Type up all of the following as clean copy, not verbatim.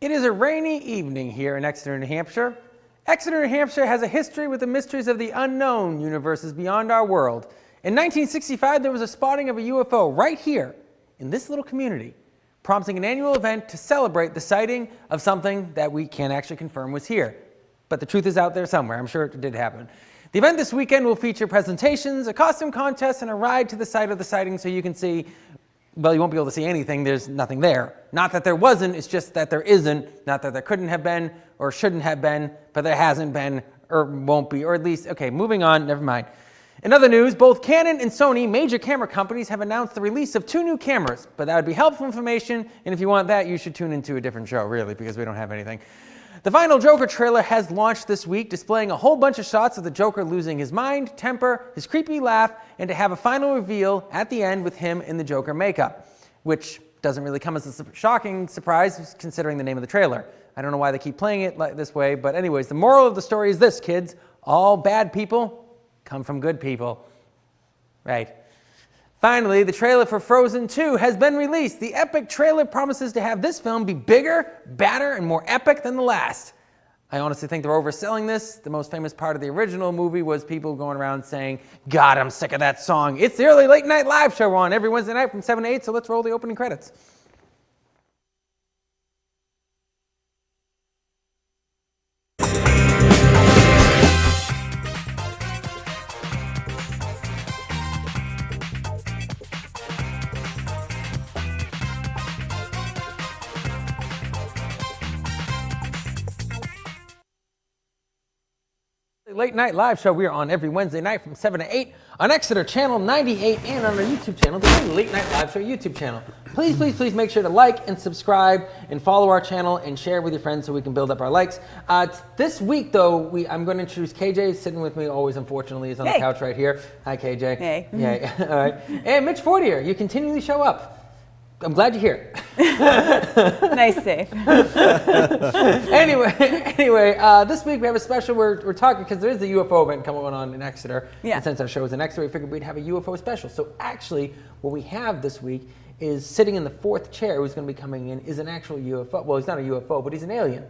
It is a rainy evening here in Exeter, New Hampshire. Exeter, New Hampshire has a history with the mysteries of the unknown, universes beyond our world. In 1965, there was a spotting of a UFO right here in this little community, prompting an annual event to celebrate the sighting of something that we can't actually confirm was here. But the truth is out there somewhere. I'm sure it did happen. The event this weekend will feature presentations, a costume contest, and a ride to the site of the sighting so you can see. Well, you won't be able to see anything. There's nothing there. Not that there wasn't, it's just that there isn't. Not that there couldn't have been or shouldn't have been, but there hasn't been or won't be, or at least, okay, moving on, never mind. In other news, both Canon and Sony, major camera companies, have announced the release of 2 new cameras, but that would be helpful information, and if you want that, you should tune into a different show, really, because we don't have anything. The final Joker trailer has launched this week, displaying a whole bunch of shots of the Joker losing his mind, temper, his creepy laugh, and to have a final reveal at the end with him in the Joker makeup, which doesn't really come as a shocking surprise considering the name of the trailer. I don't know why they keep playing it like this way, but anyways, the moral of the story is this, kids. All bad people come from good people. Right. Finally, the trailer for Frozen 2 has been released. The epic trailer promises to have this film be bigger, badder, and more epic than the last. I honestly think they're overselling this. The most famous part of the original movie was people going around saying, God, I'm sick of that song. It's the early late night live show on every Wednesday night from 7 to 8, so let's roll the opening credits. Late night live show. We are on every Wednesday night from 7 to 8 on Exeter Channel 98 and on our YouTube channel, the Late Night Live Show YouTube channel. Please, please, please make sure to like and subscribe and follow our channel and share with your friends so we can build up our likes. This week, though, I'm going to introduce KJ, sitting with me always, unfortunately, is on the couch right here. Hi, KJ. Hey. Yeah. All right. And Mitch Fortier, you continually show up. I'm glad you're here. Nice save. Anyway, this week we have a special. We're talking because there is the UFO event coming on in Exeter. Yeah. And since our show is in Exeter, we figured we'd have a UFO special. So actually, what we have this week is sitting in the 4th chair, who's going to be coming in, is an actual UFO. Well, he's not a UFO, but he's an alien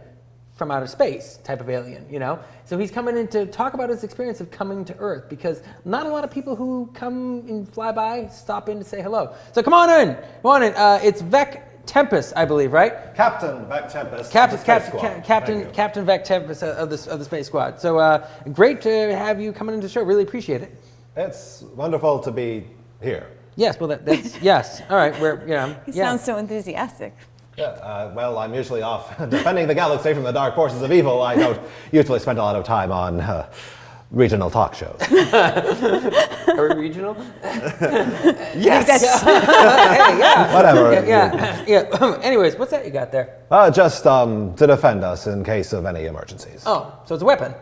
from outer space type of alien, you know? So he's coming in to talk about his experience of coming to Earth, because not a lot of people who come and fly by stop in to say hello. So come on in. It's Vec Tempest, I believe, right? Captain Vec Tempest. Captain Vec Tempest of the Space Squad. So great to have you coming into the show. Really appreciate it. It's wonderful to be here. Yes, well, that's yes. All right, He sounds so enthusiastic. Yeah, well, I'm usually off defending the galaxy from the dark forces of evil. I don't usually spend a lot of time on regional talk shows. Are we regional? Yes! Hey, yeah. Whatever. Yeah. Anyways, what's that you got there? Just to defend us in case of any emergencies. Oh, so it's a weapon.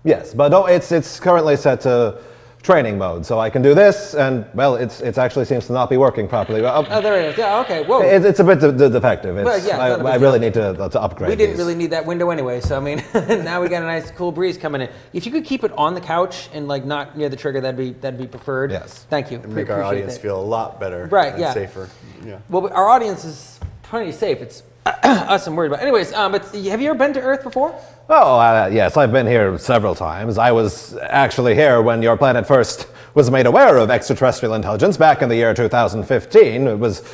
Yes, but no, it's currently set to training mode, so I can do this, and well, it actually seems to not be working properly. Oh, there it is. Yeah, okay. Whoa. It's a bit defective. Well, yeah, I really need to upgrade. We didn't these. really need that window anyway, so I mean, now we got a nice cool breeze coming in. If you could keep it on the couch and like not near the trigger, that'd be preferred. Yes. Thank you. And make our audience feel a lot better. Right. And Yeah. safer. Yeah. Well, our audience is pretty safe. It's us I'm worried about. Anyways, but have you ever been to Earth before? Oh, yes, I've been here several times. I was actually here when your planet first was made aware of extraterrestrial intelligence back in the year 2015. It was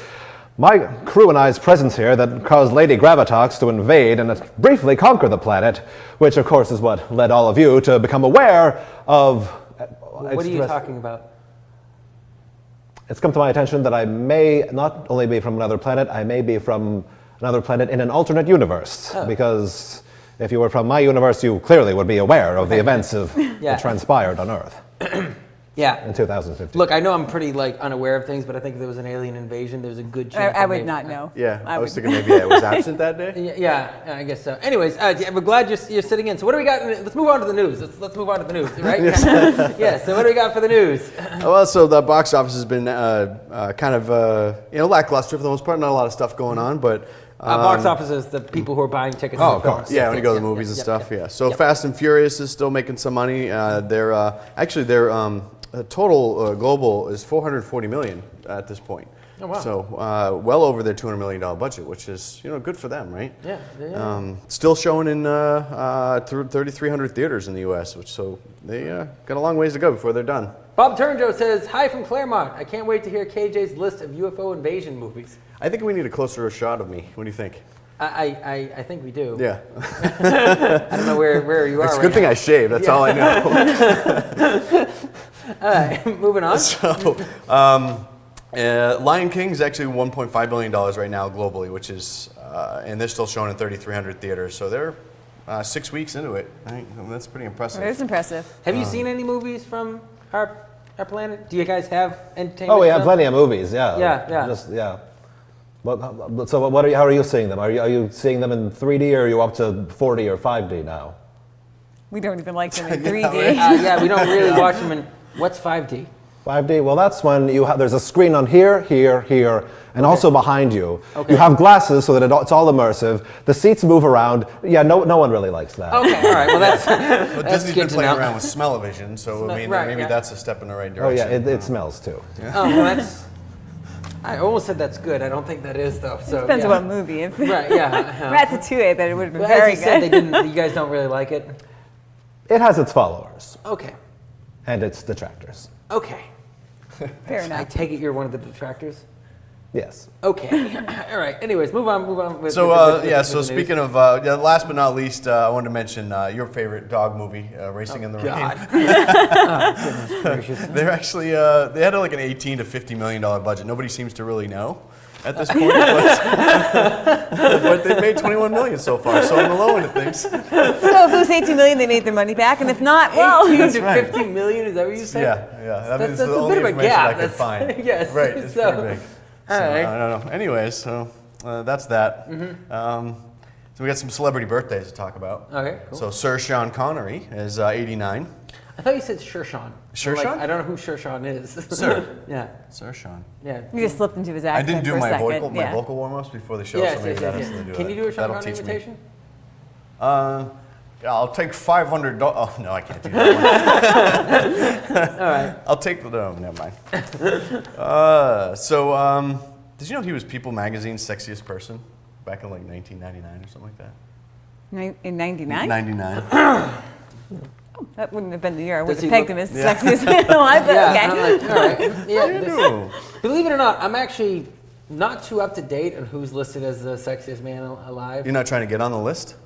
my crew and I's presence here that caused Lady Gravitox to invade and briefly conquer the planet, which of course is what led all of you to become aware of What are you talking about? It's come to my attention that I may not only be from another planet, I may be from another planet in an alternate universe. Oh. Because if you were from my universe, you clearly would be aware of the events that transpired on Earth. Yeah. In 2015. Look, I know I'm pretty unaware of things, but I think if there was an alien invasion, there's a good chance. I would not know. Yeah, I was thinking maybe I was absent that day. Yeah, I guess so. Anyways, we're glad you're sitting in. So what do we got? Let's move on to the news. Let's move on to the news, right? Yeah. So what do we got for the news? Well, so the box office has been kind of lackluster for the most part. Not a lot of stuff going on, but. Box office is the people who are buying tickets. Oh, of course. Yeah, when you go to the movies and stuff. Yeah. So Fast and Furious is still making some money. Their total global is 440 million at this point. Oh, wow. So well over their $200 million budget, which is good for them, right? Yeah. Still showing in 3,300 theaters in the U.S., so they got a long ways to go before they're done. Bob Turnjo says, hi from Claremont. I can't wait to hear KJ's list of UFO invasion movies. I think we need a closer shot of me. What do you think? I think we do. Yeah. I don't know where you are. It's a right good thing now. I shaved. That's all I know. All right, moving on. So, Lion King is actually $1.5 billion right now globally, which is, and they're still showing in 3,300 theaters. So they're 6 weeks into it. Right? That's pretty impressive. It is impressive. Have you seen any movies from our planet? Do you guys have entertainment? Oh, we have stuff? plenty of movies. Yeah. Yeah. Yeah. So what how are you seeing them? Are you seeing them in 3D, or are you up to 4D or 5D now? We don't even like them in 3D. Yeah, we don't really watch them in. What's 5D? 5D. Well, that's when there's a screen on here, and also behind you. Okay. You have glasses so that it's all immersive. The seats move around. Yeah, no one really likes that. Okay, all right. Well, that's Well, that's Disney's good been to playing know. around with smell-o-vision, so I mean, Right, maybe yeah. that's a step in the right Oh direction. yeah, it smells too. Oh, well, that's. I almost said that's good. I don't think that is though. So Depends yeah. on what movie. If Right. Yeah. Ratatouille, I bet it would have been But very as you said, good. you guys don't really like it. It has its followers Okay. and its detractors. Okay. Fair I enough. take it you're one of the detractors. Yes. Okay. All right. Anyways, move on. With, So with the so news. speaking of last but not least, I wanted to mention your favorite dog movie, Racing in the God. Rain. Oh, goodness gracious. They're actually they had like an $18 to $50 million budget. Nobody seems to really know at this point, but they've made $21 million so far. So on the low end of things, So if it was 18 million, they made their money back, and if not, well, 18 to right. 50 million. Is that what you said? yeah. I mean, That's it's the a only bit of a information gap. I could That's- find. yes. Right, it's So, pretty big. all So, right. I don't know. Anyways, so that's that. Mm-hmm. So we got some celebrity birthdays to talk about. Okay. Cool. So Sir Sean Connery is 89. I thought you said Shershawn. Shershawn? Like, I don't know who Shershawn is. Sir. Yeah. Sir Sean. Yeah. you just slipped into his I accent didn't do for a my second. vocal warm-ups before the show, Yes, so maybe that has to do Can you do a Sean That'll Connery teach me. imitation? Yeah, I'll take $500. Oh no, I can't do that one. All right. I'll take the. No, never mind. Did you know he was People Magazine's sexiest person back in like 1999 or something like that? In 99? 99. That wouldn't have been the year I would Does have he pegged look- him as the sexiest man alive, but Yeah. okay. I'm like, all right. Yeah. Ew. Believe it or not, I'm actually not too up to date on who's listed as the sexiest man alive. You're not trying to get on the list?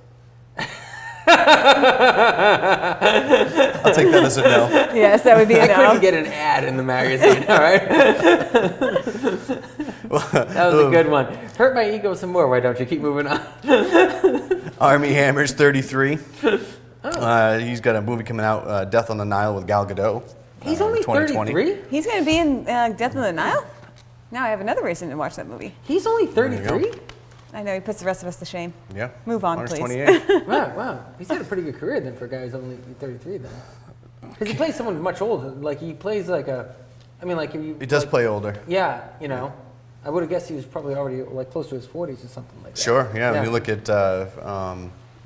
I'll take that as a no. Yes, that would be a I no. couldn't get an ad in the magazine. All right. That was a good one. Hurt my ego some more. Why don't you keep moving on? Army Hammer's 33. He's got a movie coming out, Death on the Nile with Gal Gadot. He's only 2020. 33. He's going to be in Death on the Nile? Now I have another reason to watch that movie. He's only you 33. I know, he puts the rest of us to shame. Yeah. Move on, Honors please. 28. Wow. He's had a pretty good career then for a guy who's only 33 then. Because he plays someone much older. Like he plays like a. I mean, like if you. He does like, play older. Yeah, you know. I would have guessed he was probably already like close to his 40s or something like that. Sure, yeah. When you look at The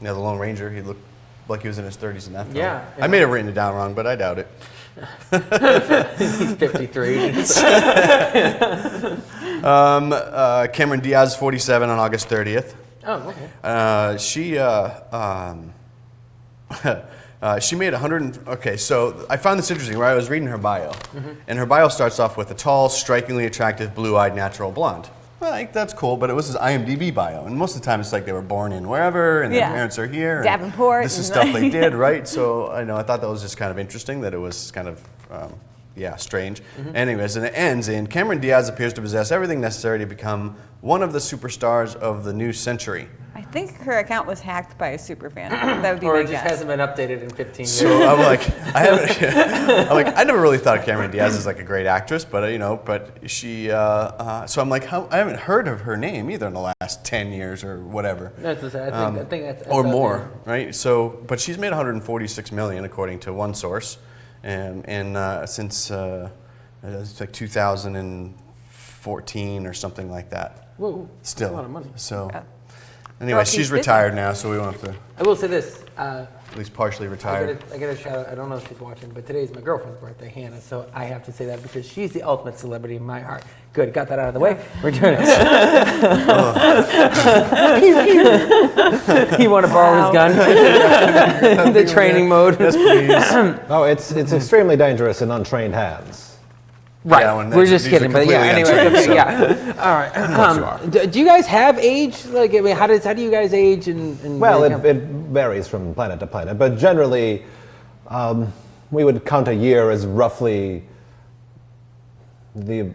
Lone Ranger, he looked like he was in his 30s in that film. Yeah, I may have written it down wrong, but I doubt it. He's 53. Cameron Diaz, 47 on August 30th. Oh, okay. She made 100. Okay, so I found this interesting. Where I was reading her bio, and her bio starts off with a tall, strikingly attractive, blue-eyed natural blonde. Well, like, that's cool, but it was his IMDb bio, and most of the time it's like they were born in wherever, and Yeah. their parents are here. and Davenport This is and stuff they did, right? So I thought that was just kind of interesting that it was kind of. Strange. Anyways, and it ends in Cameron Diaz appears to possess everything necessary to become one of the superstars of the new century. I think her account was hacked by a super fan. That would be Or my it just guess. hasn't been updated in 15 years. So I'm like, I never really thought of Cameron Diaz as like a great actress, but but she, so I'm like, I haven't heard of her name either in the last 10 years or whatever. That's I think that's Or out more, there. right? So, but she's made 146 million according to one source, and since it's like 2014 or something like that. Whoa, Still, that's a lot of money. So, Yeah. anyway, Well, she's she's busy. retired now, so we won't have to. I will say this: at least partially retired. I got a shout out. I don't know if she's watching, but today's my girlfriend's birthday, Hannah. So I have to say that because she's the ultimate celebrity in my heart. Good, got that out of the way. We're doing it. He want to borrow his gun. The training mode. Yes, please. Oh, it's extremely dangerous in untrained hands. Right. Yeah, when We're just these are kidding, but yeah. completely Anyway, untrained, okay, yeah. All right. Do you guys have age? Like, I mean, how do you guys age? And Well, it varies from planet to planet, but generally, we would count a year as roughly the.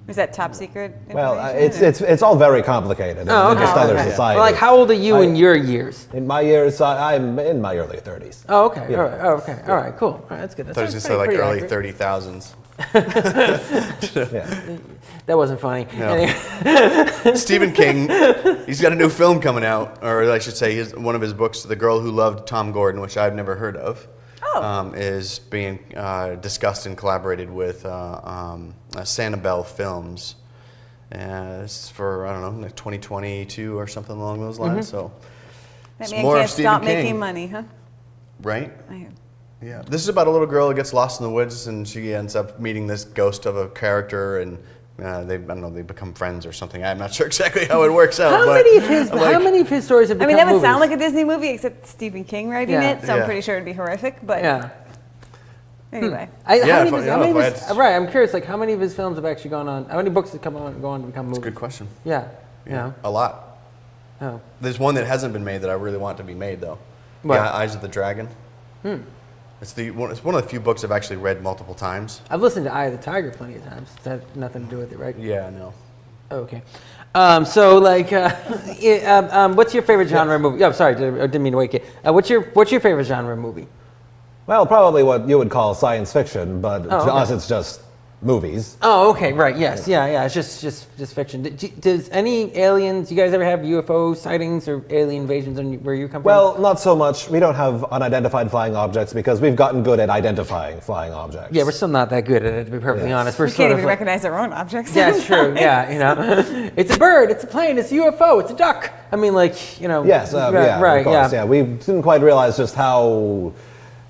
Is that top secret? Well, information, or- it's all very complicated. Oh, in okay. just other Okay. society. Well, like, how old are you in your years? In my years, I'm in my early 30s. Oh, okay. Yeah. All right. Oh, okay. All right. Cool. All right. That's good. I thought he was going to say like early 30,000s. Yeah. That wasn't funny. No. Anyway. Stephen King, he's got a new film coming out, or I should say, one of his books, The Girl Who Loved Tom Gordon, which I've never heard of, is being discussed and collaborated with Sanibel Films. It's for, I don't know, like 2022 or something along those lines. So, That it's man more of can't Stephen stop King, making money, huh? right? I- Yeah, this is about a little girl who gets lost in the woods, and she ends up meeting this ghost of a character, and they become friends or something. I'm not sure exactly how it works out. How but many of his stories have I become mean, that would movies? sound like a Disney movie, except Stephen King writing Yeah. it, so Yeah. I'm pretty sure it'd be horrific. But Yeah. anyway, How Yeah, many if of his, I- how many if of I his- had- right, I'm curious, like, how many of his films have actually gone on, how many books have go on to become movies? Good question. Yeah. Yeah. A lot. Oh. There's one that hasn't been made that I really want to be made, though. What? Yeah, Eyes of the Dragon. It's one of the few books I've actually read multiple times. I've listened to Eye of the Tiger plenty of times. Does that have nothing to do with it, right? Yeah, no. Oh, okay. So, like, what's your favorite genre movie? Oh, sorry, I didn't mean to wake you. What's your favorite genre movie? Well, probably what you would call science fiction, but to okay. us it's just movies. Oh, okay, right, yes, yeah, it's just fiction. Does any aliens, you guys ever have UFO sightings or alien invasions where you come from? Well, not so much. We don't have unidentified flying objects because we've gotten good at identifying flying objects. yeah, we're still not that good at it, to be perfectly honest. We're we sort can't of even like- recognize our own objects. Yeah, it's true. Yeah, you know, it's a bird, it's a plane, it's a UFO, it's a duck. I mean, like, you know. Yes, yeah, right, of course, yeah. We didn't quite realize just how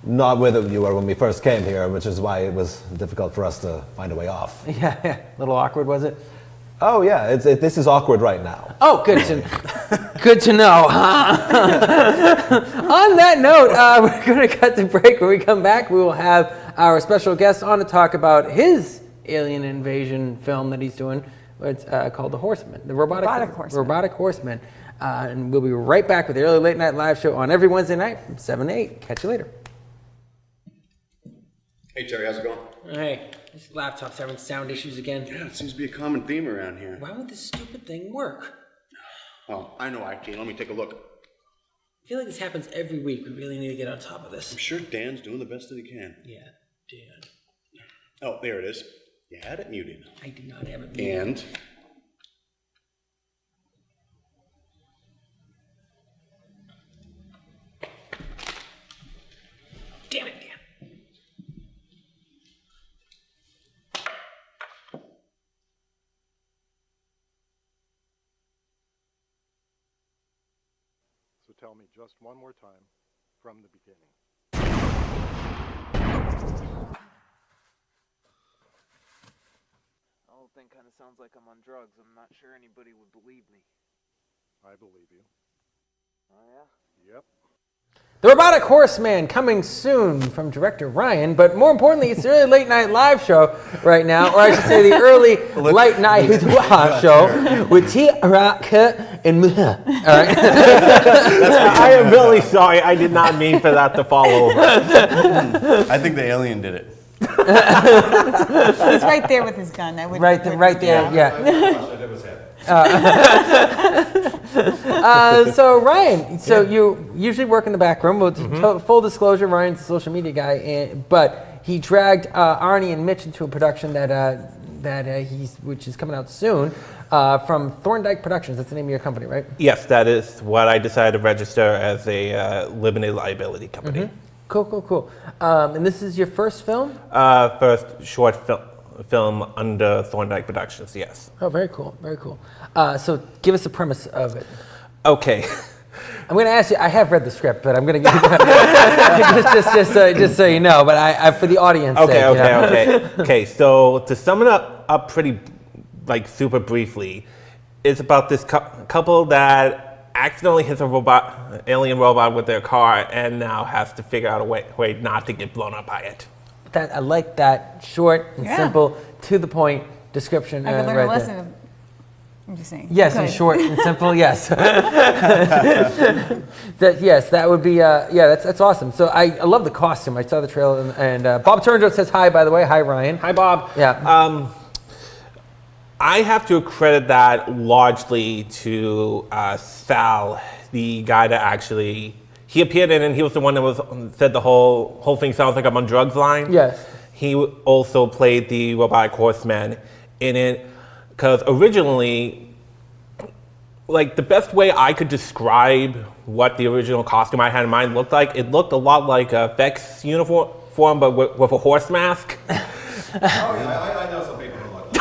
not with it you were when we first came here, which is why it was difficult for us to find a way off. Yeah, a little awkward, was it? Oh yeah, this is awkward right now. Oh, good to know. On that note, we're going to cut the break. When we come back, we will have our special guest on to talk about his alien invasion film that he's doing. It's called The Horseman, the Robotic Horseman. Robotic Horseman. And we'll be right back with the Early Late Night Live show on every Wednesday night from 7 to 8. Catch you later. Hey, Terry, how's it going? Hey, this laptop's having sound issues again. Yeah, it seems to be a common theme around here. Why would this stupid thing work? Oh, I know IT. Let me take a look. I feel like this happens every week. We really need to get on top of this. I'm sure Dan's doing the best that he can. Yeah, Dan. Oh, there it is. You had it muted. I do not have it. And Damn it, Dan. So tell me just one more time from the beginning. The whole thing kind of sounds like I'm on drugs. I'm not sure anybody would believe me. I believe you. Oh, yeah? Yep. The Robotic Horseman coming soon from director Ryan, but more importantly, it's the Early Late Night Live show right now, or I should say the Early Late Night Live show with T. Rock and Muha. All right. I am really sorry. I did not mean for that to fall over. I think the alien did it. He's right there with his gun. I would Right there, yeah. So Ryan, you usually work in the back room. Well, full disclosure, Ryan's a social media guy, but he dragged Arnie and Mitch into a production which is coming out soon from Thorndike Productions. That's the name of your company, right? Yes, that is what I decided to register as a limited liability company. Cool. And this is your first film? First short film under Thorndike Productions, yes. Oh, very cool. So give us the premise of it. Okay. I'm going to ask you. I have read the script, but I'm going to give you just so you know. But I for the audience. Okay, sake, you know. okay. So to sum it up pretty, like super briefly, it's about this couple that accidentally hits a alien robot with their car, and now has to figure out a way not to get blown up by it. I like that short and simple, to the point description. I could learn right a there. lesson. I'm just saying. Yes, and Good. short and simple. Yes. That would be. That's awesome. So I love the costume. I saw the trailer, and Bob Turner says hi. By the way, hi Ryan. Hi, Bob. Yeah. I have to credit that largely to Sal, the guy that actually he appeared in, and he was the one that said the whole thing sounds like I'm on drugs line. Yes. He also played the robotic horseman in it, because originally, like the best way I could describe what the original costume I had in mind looked like, it looked a lot like a Vex uniform, but with a horse mask. I know some people who like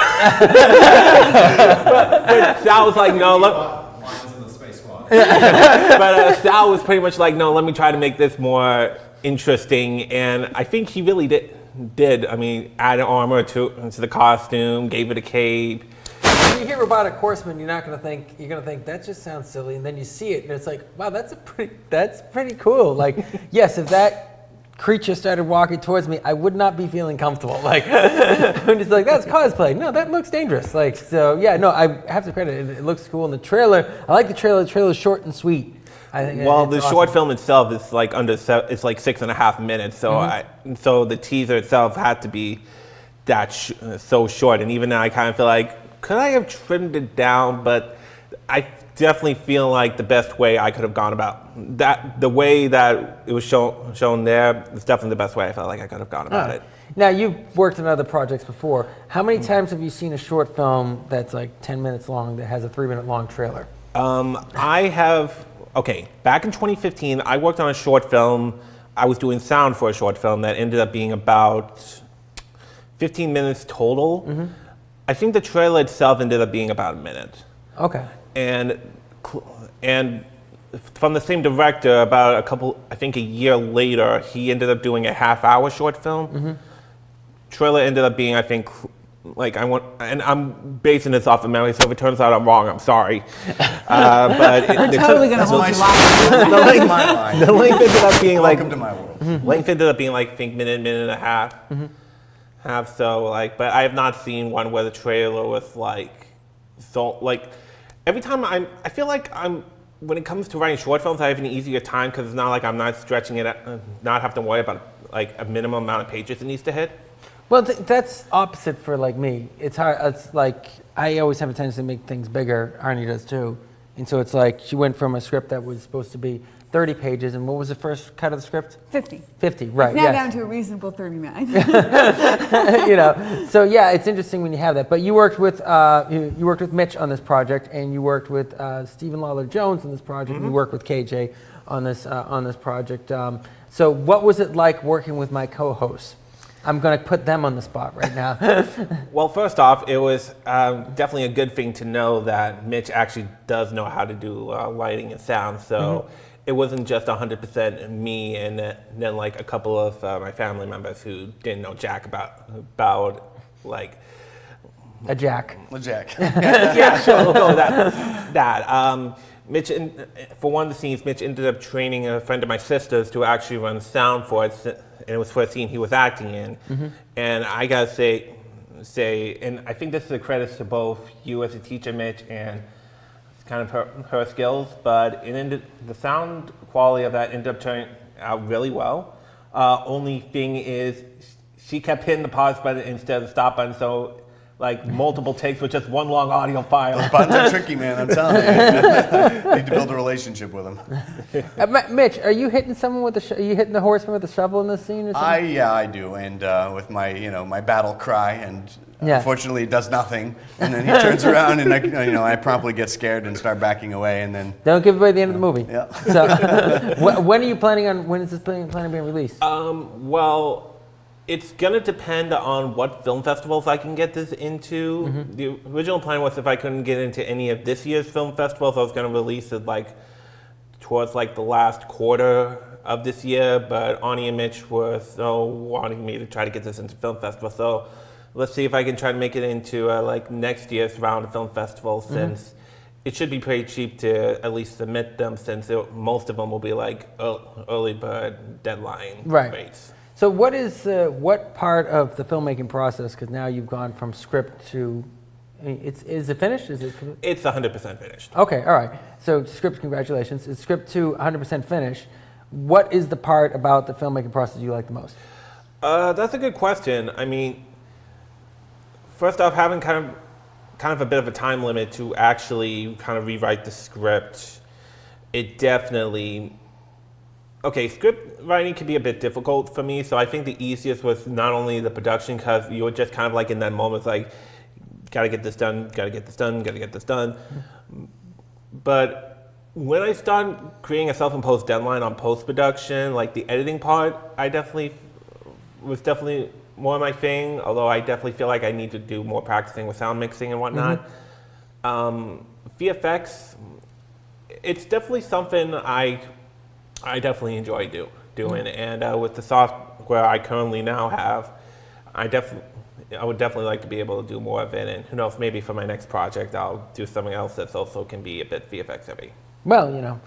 But Sal was like, no, look. Lions in the Space Squad. But Sal was pretty much like, no, let me try to make this more interesting, and I think he really did. I mean, added armor to the costume, gave it a cape. When you hear robotic horseman, you're going to think that just sounds silly, and then you see it, and it's like, wow, that's pretty cool. Like, yes, if that creature started walking towards me, I would not be feeling comfortable. Like, I'm just like, that's cosplay. No, that looks dangerous. Like, so yeah, no, I have to credit it. It looks cool in the trailer. I like the trailer. The trailer's short and sweet. I think Well, it's the awesome. short film itself is like it's like 6.5 minutes. So so the teaser itself had to be that so short. And even now, I kind of feel like, could I have trimmed it down? But I definitely feel like the best way I could have gone about that, the way that it was shown there, is definitely the best way I felt like I could have gone about it. Now, you've worked on other projects before. How many times have you seen a short film that's like 10 minutes long that has a 3-minute long trailer? I have, back in 2015, I worked on a short film. I was doing sound for a short film that ended up being about 15 minutes total. Mm-hmm. I think the trailer itself ended up being about a minute. Okay. And from the same director, about a year later, he ended up doing a half-hour short film. Mm-hmm. Trailer ended up being, I think, and I'm basing this off of memory, so if it turns out I'm wrong, I'm sorry. But We're totally going to hold you liable. the length ended up being Welcome to my world. length ended up being like, I think, minute and a half. So but I have not seen one where the trailer was every time I feel like when it comes to writing short films, I have an easier time because it's not like I'm not stretching it, not have to worry about like a minimum amount of pages it needs to hit. Well, that's opposite for like me. It's hard. It's like I always have a tendency to make things bigger. Arnie does too, and so it's like she went from a script that was supposed to be 30 pages, and what was the first cut of the script? 50. 50, right? Now yes. down to a reasonable 39. So yeah, it's interesting when you have that. But you worked with you worked with Mitch on this project, and you worked with Stephen Lawler Jones on this project. And you worked with KJ on this project. So what was it like working with my co-hosts? I'm going to put them on the spot right now. Well, first off, it was definitely a good thing to know that Mitch actually does know how to do lighting and sound. So it wasn't just 100% me and then like a couple of my family members who didn't know jack about like A jack. Jack. yeah, sure, we'll go with that. Mitch, for one of the scenes, Mitch ended up training a friend of my sister's to actually run sound for it, and it was for a scene he was acting in. And I gotta say, and I think this is a credit to both you as a teacher, Mitch, and kind of her skills, but the sound quality of that ended up turning out really well. Only thing is, she kept hitting the pause button instead of the stop button, so like multiple takes with just one long audio file. Buttons are tricky, man. I'm telling you. Need to build a relationship with them. Mitch, are you hitting someone with are you hitting the horseman with a shovel in this scene or something? I do, and with my my battle cry, and Yeah. unfortunately it does nothing. And then he turns around, and I promptly get scared and start backing away, and then Don't give away the end of the movie. Yeah. So, when are you planning on? When is this planning on being released? Well, it's gonna depend on what film festivals I can get this into. The original plan was if I couldn't get into any of this year's film festivals, I was gonna release it like towards like the last quarter of this year, but Ani and Mitch were so wanting me to try to get this into film festival. So let's see if I can try to make it into like next year's round of film festival, since it should be pretty cheap to at least submit them, since most of them will be like early bird deadline rates. So what part of the filmmaking process, because now you've gone from script to, is it finished? It's 100% finished. Okay, all right. So script, congratulations. It's script to 100% finished. What is the part about the filmmaking process you like the most? That's a good question. I mean, first off, having kind of a bit of a time limit to actually kind of rewrite the script, it definitely. Okay, script writing can be a bit difficult for me, so I think the easiest was not only the production, because you're just kind of like in that moment, like, gotta get this done, gotta get this done, gotta get this done. But when I started creating a self-imposed deadline on post-production, like the editing part, was definitely more my thing, although I definitely feel like I need to do more practicing with sound mixing and whatnot. VFX, it's definitely something I definitely enjoy doing, and with the software I currently now have, I would definitely like to be able to do more of it, and who knows, maybe for my next project I'll do something else that's also can be a bit VFX heavy. Well,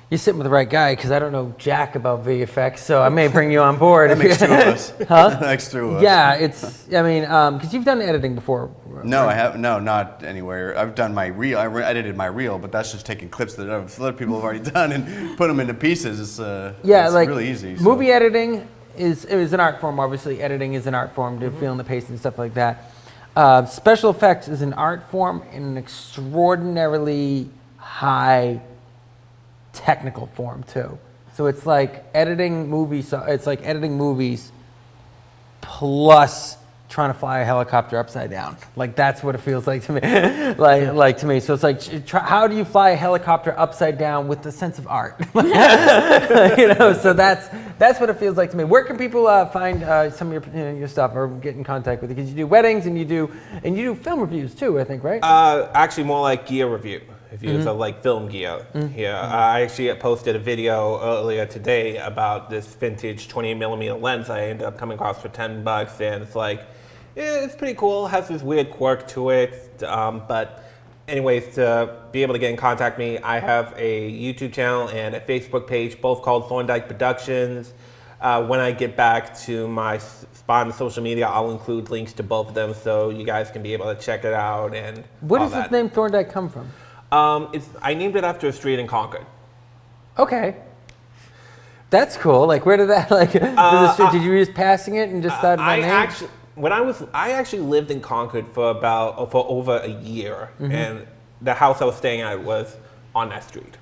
you're sitting with the right guy, because I don't know jack about VFX, so I may bring you on board. That makes two of us. Huh? That makes two of us. Yeah, because you've done editing before. No, I have not anywhere. I've done my reel. I edited my reel, but that's just taking clips that other people have already done and put them into pieces. It's really easy. So. Movie editing is an art form. Obviously, editing is an art form to feeling the pace and stuff like that. Special effects is an art form in an extraordinarily high technical form too. So it's like editing movies. So it's like editing movies plus trying to fly a helicopter upside down. Like that's what it feels like to me. like to me. So it's like, how do you fly a helicopter upside down with the sense of art? So that's what it feels like to me. Where can people find some of your stuff or get in contact with you? Because you do weddings and you do film reviews too, I think, right? Actually, more like gear reviews of like film gear here. I actually posted a video earlier today about this vintage 28mm lens I ended up coming across for $10, and it's like, it's pretty cool. It has this weird quirk to it, but anyways, to be able to get in contact with me, I have a YouTube channel and a Facebook page, both called Thorndike Productions. When I get back to my spot on social media, I'll include links to both of them so you guys can be able to check it out. And where does this name Thorndike come from? I named it after a street in Concord. Okay. That's cool. Like, where did that, did you just passing it and just thought of that name? I actually lived in Concord for over a year, and the house I was staying at was on that street.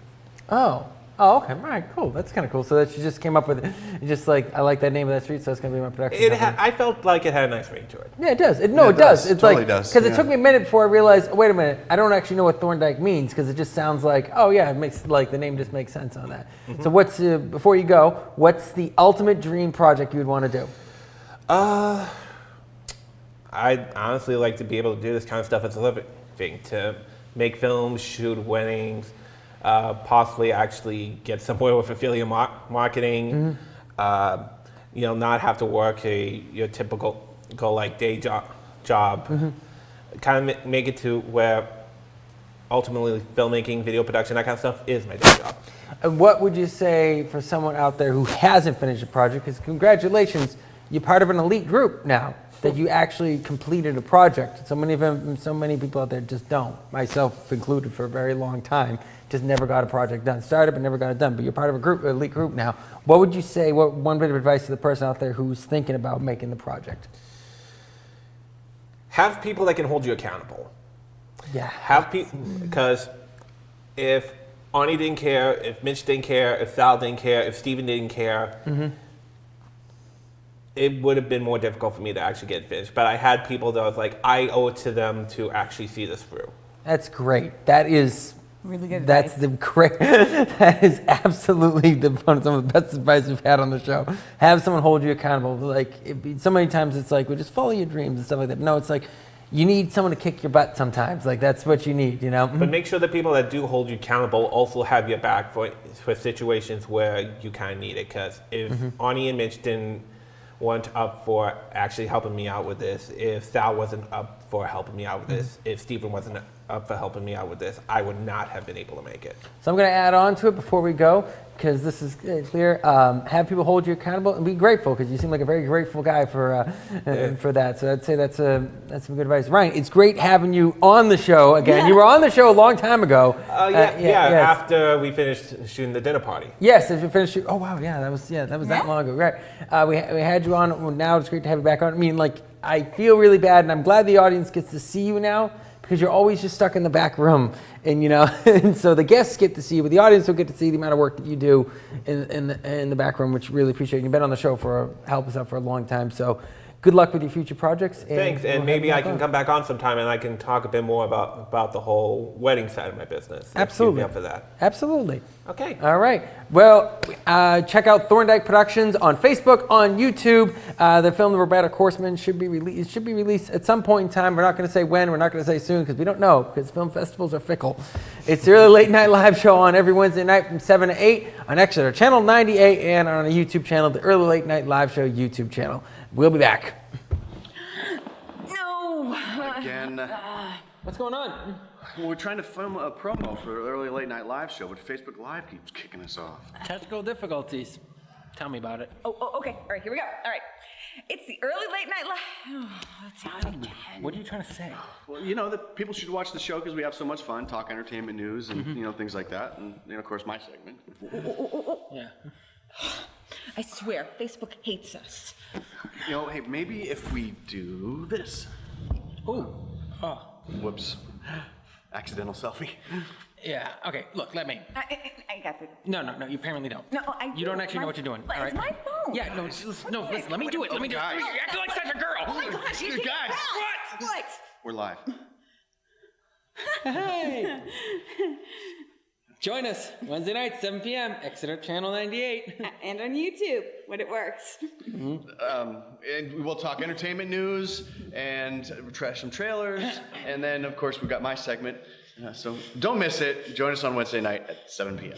Oh, okay. All right, cool. That's kind of cool. So that you just came up with it. Just like, I like that name of that street, so it's going to be my production. I felt like it had a nice ring to it. Yeah, it does. It does. It's totally like, does. because it took me a minute before I realized, wait a minute, I don't actually know what Thorndike means, because it just sounds like, oh yeah, it makes, like, the name just makes sense on that. So what's, before you go, what's the ultimate dream project you'd want to do? I'd honestly like to be able to do this kind of stuff as a living thing, to make films, shoot weddings, possibly actually get somewhere with affiliate marketing, not have to work your typical day job, kind of make it to where ultimately filmmaking, video production, that kind of stuff is my day job. And what would you say for someone out there who hasn't finished a project? Because congratulations, you're part of an elite group now that you actually completed a project. So many people out there just don't, myself included, for a very long time, just never got a project done. Started but never got it done. But you're part of a group, an elite group now. What would you say? What one bit of advice to the person out there who's thinking about making the project? Have people that can hold you accountable. Yeah. Have people, because if Ani didn't care, if Mitch didn't care, if Sal didn't care, if Steven didn't care, it would have been more difficult for me to actually get finished. But I had people that I was like, I owe it to them to actually see this through. That's great. That is really good advice. That is absolutely some of the best advice we've had on the show. Have someone hold you accountable. Like, so many times it's like, well, just follow your dreams and stuff like that. No, it's like, you need someone to kick your butt sometimes. Like that's what you need, you know. But make sure the people that do hold you accountable also have your back for situations where you kind of need it. Because if Arnie and Mitch weren't up for actually helping me out with this, if Sal wasn't up for helping me out with this, if Stephen wasn't up for helping me out with this, I would not have been able to make it. So I'm going to add on to it before we go, because this is clear. Have people hold you accountable and be grateful, because you seem like a very grateful guy for that. So I'd say that's some good advice. Ryan, it's great having you on the show again. Yeah. You were on the show a long time ago. Yes. After we finished shooting the dinner party. Yes, as we finished. Oh wow, that was that long ago. Right. We had you on. Well, now it's great to have you back on. I mean, like, I feel really bad, and I'm glad the audience gets to see you now, because you're always just stuck in the back room, and and so the guests get to see you, but the audience will get to see the amount of work that you do in the back room, which really appreciate. You've been on the show help us out for a long time, so good luck with your future projects. Thanks, and maybe I can come back on sometime and I can talk a bit more about the whole wedding side of my business. Absolutely. If you'd be up for that. Absolutely. Okay. All right. Well, check out Thorndike Productions on Facebook, on YouTube. The film, The Robotic Horseman, should be released at some point in time. We're not going to say when. We're not going to say soon, because we don't know, because film festivals are fickle. It's the Early Late Night Live Show on every Wednesday night from 7 to 8 on Exeter Channel 98 and on a YouTube channel, the Early Late Night Live Show YouTube channel. We'll be back. No. Again, What's going on? well, we're trying to film a promo for the Early Late Night Live show, but Facebook Live keeps kicking us off. Technical difficulties. Tell me about it. Oh, okay. All right, here we go. All right. It's the Early Late Night Live. Let's see. What are you trying to say? Well, that people should watch the show because we have so much fun, talk entertainment news and things like that, and of course my segment. Yeah. I swear, Facebook hates us. Hey, maybe if we do this. Ooh. Oh. Whoops. Accidental selfie. Yeah. Okay. Look, let me. I got the. No. You apparently don't. No, I You don't do. actually know what you're doing. But All right. it's my phone. Yeah. No. No. Listen. Let me do it. Let me do it. guys. You're acting like such a girl. Oh my gosh, you Guys, What? We're live. Hey. Join us Wednesday night, 7 p.m. Exeter Channel 98. And on YouTube when it works. And we'll talk entertainment news and trash some trailers, and then of course we've got my segment. So don't miss it. Join us on Wednesday night at 7 p.m.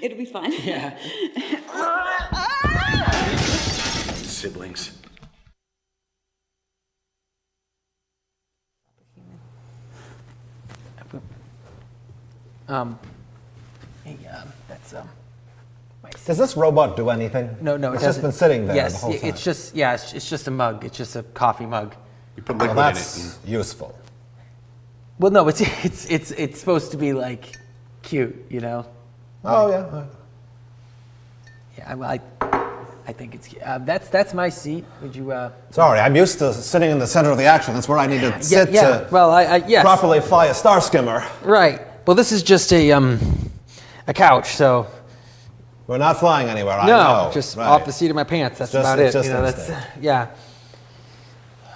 It'll be fun. Yeah. Siblings. Hey, that's my Does this robot do anything? No, it It's just doesn't. been sitting there Yes, the whole time. it's just a mug. It's just a coffee mug. You put Well, liquid in it. that's useful. Well, no, it's supposed to be like cute, Oh, yeah. Yeah, I think it's cute. That's my seat. Would you? Sorry, I'm used to sitting in the center of the action. That's where I need to sit yeah. to Well, yes. properly fly a star skimmer. Right. Well, this is just a couch, so We're not flying anywhere, I no, know. just Right. off the seat of my pants. That's Just- about it's it. just That's instinct. yeah.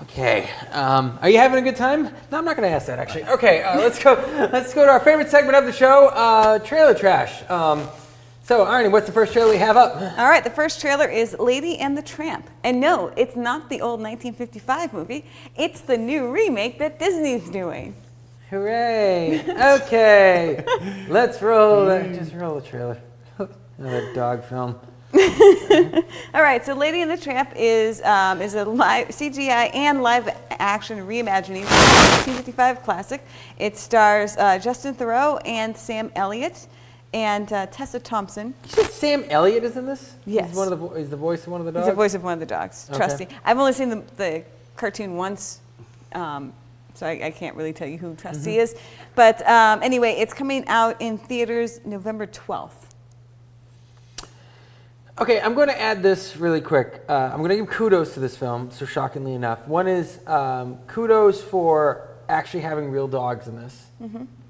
Okay. Are you having a good time? No, I'm not going to ask that actually. Okay. Let's go. Let's go to our favorite segment of the show, trailer trash. So, Arnie, what's the first trailer we have up? All right, the first trailer is Lady and the Tramp. And no, it's not the old 1955 movie. It's the new remake that Disney's doing. Hooray! Okay, let's roll. Just roll the trailer. Another dog film. All right, so Lady and the Tramp is a live CGI and live action reimagining of the 1955 classic. It stars Justin Theroux and Sam Elliott and Tessa Thompson. You said Sam Elliott is in this? Yes. He's he's the voice of one of the dogs? He's the voice of one of the dogs. Okay. Trusty. I've only seen the cartoon once, so I can't really tell you who Trusty is. But anyway, it's coming out in theaters November 12th. Okay, I'm going to add this really quick. I'm going to give kudos to this film, so shockingly enough. One is kudos for actually having real dogs in this.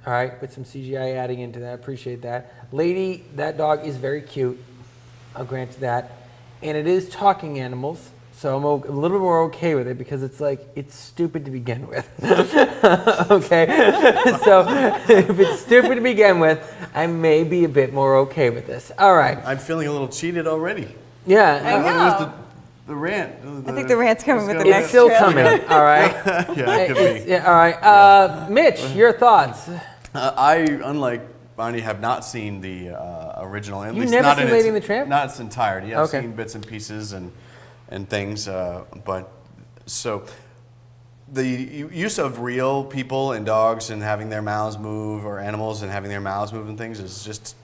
All right, with some CGI adding into that. Appreciate that. Lady, that dog is very cute. I'll grant you that. And it is talking animals, so I'm a little more okay with it because it's stupid to begin with. Okay, so if it's stupid to begin with, I may be a bit more okay with this. All right. I'm feeling a little cheated already. Yeah. I know. The rant. I think the rant's coming with the It's next still trailer. coming. All right. Yeah, it could be. Yeah, all right. Mitch, your thoughts? I, unlike Bonnie, have not seen the original. At You least never not seen in Lady its, and the Tramp? Not its entirety. I've Okay. seen bits and pieces and things, but so the use of real people and dogs and having their mouths move, or animals and having their mouths move and things, is just